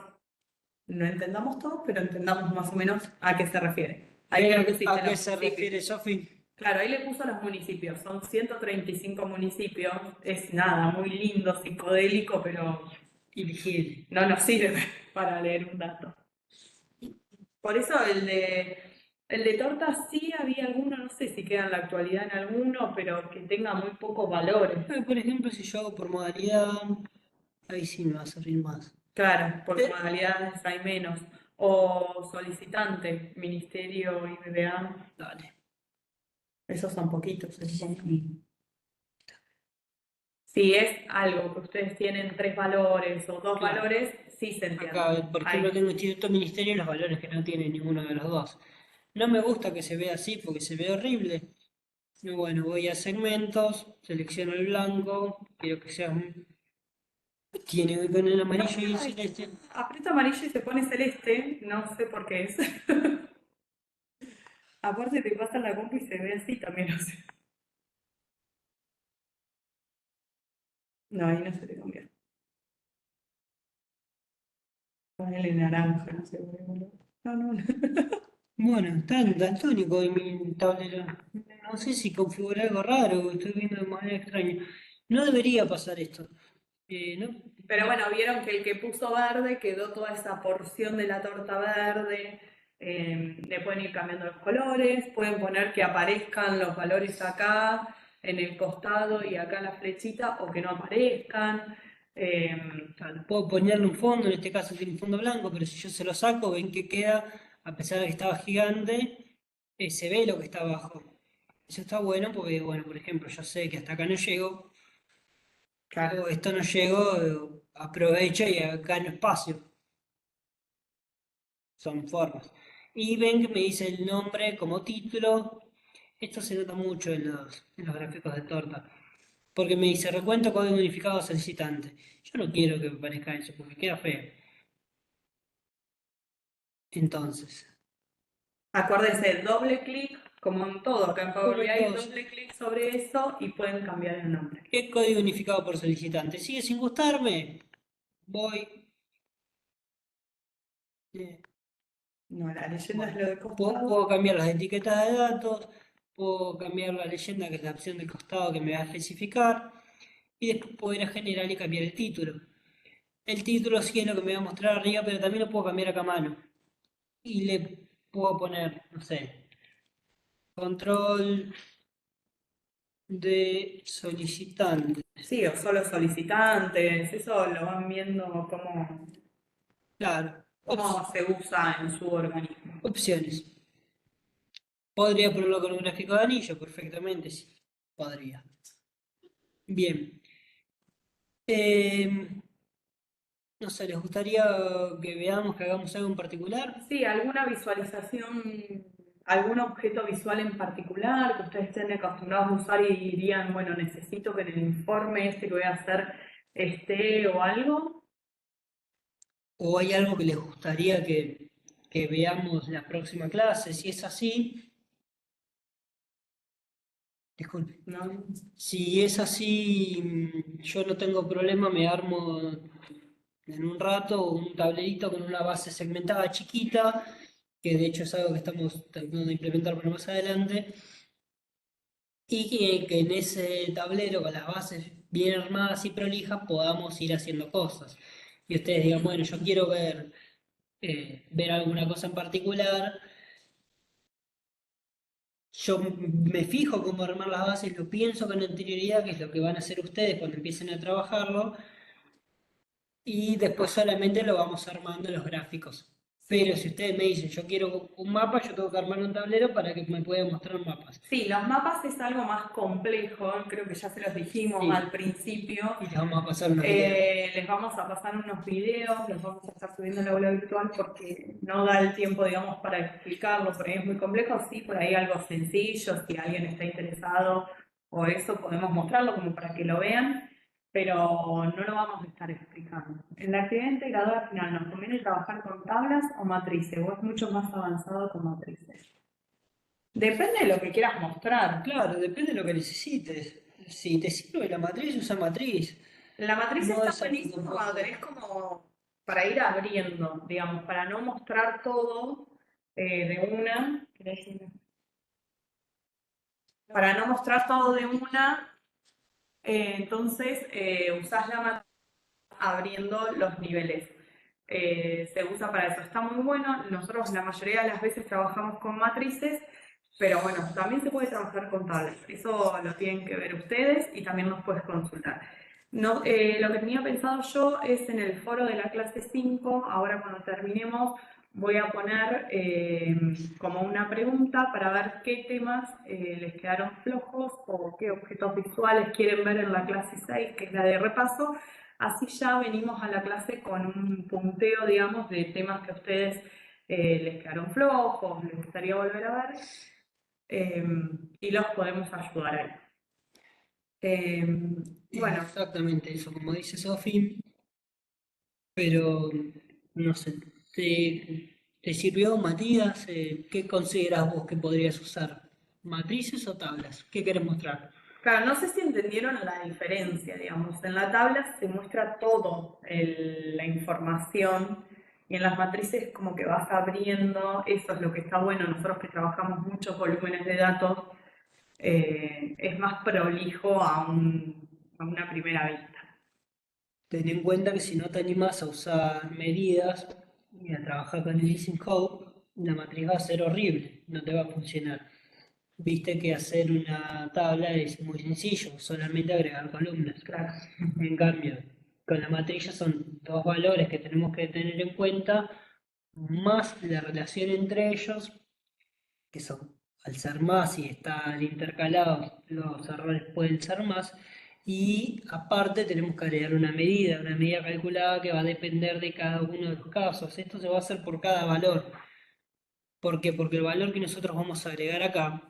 no entendamos todo, pero entendamos más o menos a qué se refiere. Ahí le pusiste ¿a qué los se municipios. refiere Sofi? Claro, ahí le puso los municipios. Son 135 municipios. Es nada, muy lindo, psicodélico, pero Elegir. no nos sirve para leer un dato. Por eso el de torta sí había alguno, no sé si queda en la actualidad en alguno, pero que tenga muy pocos valores. Por ejemplo, si yo hago por modalidad, ahí sí me va a servir más. Claro, por Eh, modalidades hay menos. O solicitante, ministerio, IBBA, Dale. esos son poquitos. Sí. Si es algo que ustedes tienen tres valores o dos Claro. valores, sí se Acá, entiende. por ejemplo, tengo Instituto Ministerio y los valores que no tienen ninguno de los dos. No me gusta que se vea así porque se ve horrible. Y bueno, voy a segmentos, selecciono el blanco, quiero que sea un... Tiene que poner el amarillo y el celeste. Aprieta amarillo y se pone celeste, no sé por qué es. Aparte te pasa la compu y se ve así también, no sé. No, ahí no se te cambia. Ponele naranja, no sé por qué color. No, no, no. Bueno, está daltónico en mi tablero. No sé si configuré algo raro, estoy viendo de manera extraña. No debería pasar esto. ¿No? Pero bueno, vieron que el que puso verde quedó toda esa porción de la torta verde. Le pueden ir cambiando los colores, pueden poner que aparezcan los valores acá en el costado y acá en la flechita o que no aparezcan. Claro, puedo ponerle un fondo, en este caso tiene un fondo blanco, pero si yo se lo saco, ven que queda, a pesar de que estaba gigante, se ve lo que está abajo. Eso está bueno porque, bueno, por ejemplo, yo sé que hasta acá no llego, Claro. o esto no llego, aprovecho y gano espacio. Son formas. Y ven que me dice el nombre como título. Esto se nota mucho en los gráficos de torta. Porque me dice recuento código unificado solicitante. Yo no quiero que me parezca eso porque queda feo. Entonces, Acuérdense, doble clic, como en todo, acá en Power como BI, todos, doble clic sobre eso y pueden cambiar el nombre. ¿qué código unificado por solicitante? ¿Sigue sin gustarme? Voy. eh, No, la leyenda es bueno, lo de puedo costado. cambiar las etiquetas de datos, puedo cambiar la leyenda, que es la opción del costado que me va a especificar, y después puedo ir a generar y cambiar el título. El título sí es lo que me va a mostrar arriba, pero también lo puedo cambiar acá a mano. Y le puedo poner, no sé, control de solicitante. Sí, o solo solicitantes, eso lo van viendo Claro, cómo se usa en su organismo. opciones. Podría ponerlo con un gráfico de anillo, perfectamente, sí. Podría. Bien. No sé, ¿les gustaría que veamos, que hagamos algo en particular? Sí, alguna visualización, algún objeto visual en particular que ustedes estén acostumbrados a usar y dirían, bueno, necesito que en el informe este que voy a hacer esté o algo. ¿O hay algo que les gustaría que veamos en la próxima clase? Si es así, Disculpe. ¿no? Si es así, yo no tengo problema, me armo en un rato un tablerito con una base segmentada chiquita, que de hecho es algo que estamos tratando de implementar para más adelante, y que en ese tablero con las bases bien armadas y prolijas podamos ir haciendo cosas. Y ustedes digan, bueno, yo quiero ver alguna cosa en particular. Yo me fijo cómo armar las bases, lo pienso con anterioridad, que es lo que van a hacer ustedes cuando empiecen a trabajarlo, y después solamente lo vamos armando en los gráficos. Pero si Sí. ustedes me dicen, yo quiero un mapa, yo tengo que armar un tablero para que me puedan mostrar mapas. Sí, los mapas es algo más complejo, creo que ya se los dijimos Sí, al principio. y les vamos a pasar unos videos. Les vamos a pasar unos videos, los vamos a estar subiendo en la aula virtual porque no da el tiempo, digamos, para explicarlo, por ahí es muy complejo, sí, por ahí algo sencillo, si alguien está interesado o eso, podemos mostrarlo como para que lo vean, pero no lo vamos a estar explicando. En la actividad integradora final, ¿nos conviene trabajar con tablas o matrices? ¿O es mucho más avanzado con matrices? Depende de lo que quieras mostrar. Claro, depende de lo que necesites. Si te sirve la matriz, usa matriz. La matriz No está es algo buenísima cuando complejo. tenés como para ir abriendo, digamos, para no mostrar todo de una. ¿Querés decirme? Para no mostrar todo de una, entonces usás la matriz abriendo los niveles. Se usa para eso, está muy bueno. Nosotros la mayoría de las veces trabajamos con matrices, pero bueno, también se puede trabajar con tablas. Eso lo tienen que ver ustedes y también nos puedes consultar. No, lo que tenía pensado yo es en el foro de la clase 5, ahora cuando terminemos voy a poner como una pregunta para ver qué temas les quedaron flojos o qué objetos visuales quieren ver en la clase 6, que es la de repaso. Así ya venimos a la clase con un punteo, digamos, de temas que a ustedes les quedaron flojos, les gustaría volver a ver, y los podemos ayudar ahí. Bueno, Exactamente eso, como dice Sofi, pero no sé, ¿te sirvió Matías? ¿Qué consideras vos que podrías usar? ¿Matrices o tablas? ¿Qué querés mostrar? claro, no sé si entendieron la diferencia, digamos. En la tabla se muestra todo la información y en las matrices como que vas abriendo, eso es lo que está bueno. Nosotros que trabajamos muchos volúmenes de datos, es más prolijo a una primera vista. Ten en cuenta que si no te animas a usar medidas y a trabajar con el Missing Code, la matriz va a ser horrible, no te va a funcionar. Viste que hacer una tabla es muy sencillo, solamente agregar columnas. Claro. En cambio, con la matriz ya son dos valores que tenemos que tener en cuenta, más la relación entre ellos, que son, al ser más y estar intercalados, los errores pueden ser más. Y aparte tenemos que agregar una medida calculada que va a depender de cada uno de los casos. Esto se va a hacer por cada valor. ¿Por qué? Porque el valor que nosotros vamos a agregar acá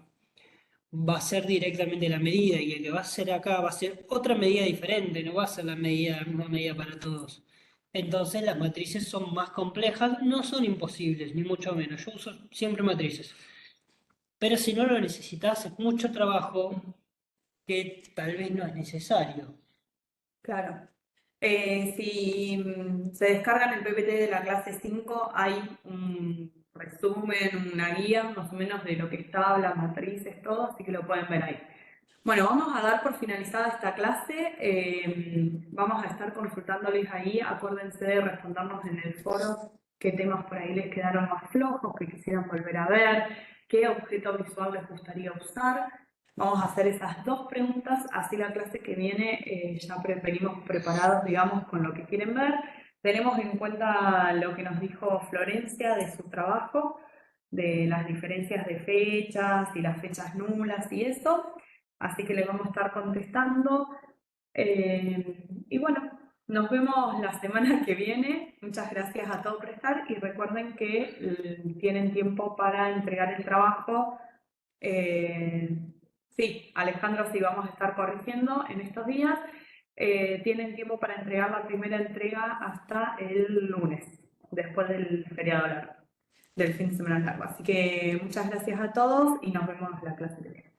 va a ser directamente la medida y el que va a ser acá va a ser otra medida diferente, no va a ser la misma medida para todos. Entonces las matrices son más complejas, no son imposibles, ni mucho menos. Yo uso siempre matrices. Pero si no lo necesitas, es mucho trabajo que tal vez no es necesario. Claro. Si se descargan el PPT de la clase 5, hay un resumen, una guía más o menos de lo que está, tablas, matrices, todo, así que lo pueden ver ahí. Bueno, vamos a dar por finalizada esta clase. Vamos a estar consultándoles ahí. Acuérdense de respondernos en el foro qué temas por ahí les quedaron más flojos, que quisieran volver a ver, qué objeto visual les gustaría usar. Vamos a hacer esas dos preguntas, así la clase que viene ya venimos preparados, digamos, con lo que quieren ver. Tenemos en cuenta lo que nos dijo Florencia de su trabajo, de las diferencias de fechas y las fechas nulas y eso. Así que le vamos a estar contestando. Y bueno, nos vemos la semana que viene. Muchas gracias a todos por estar y recuerden que tienen tiempo para entregar el trabajo. Sí, Alejandro, sí vamos a estar corrigiendo en estos días. Tienen tiempo para entregar la primera entrega hasta el lunes, después del feriado largo, del fin de semana largo. Así que muchas gracias a todos y nos vemos la clase que viene.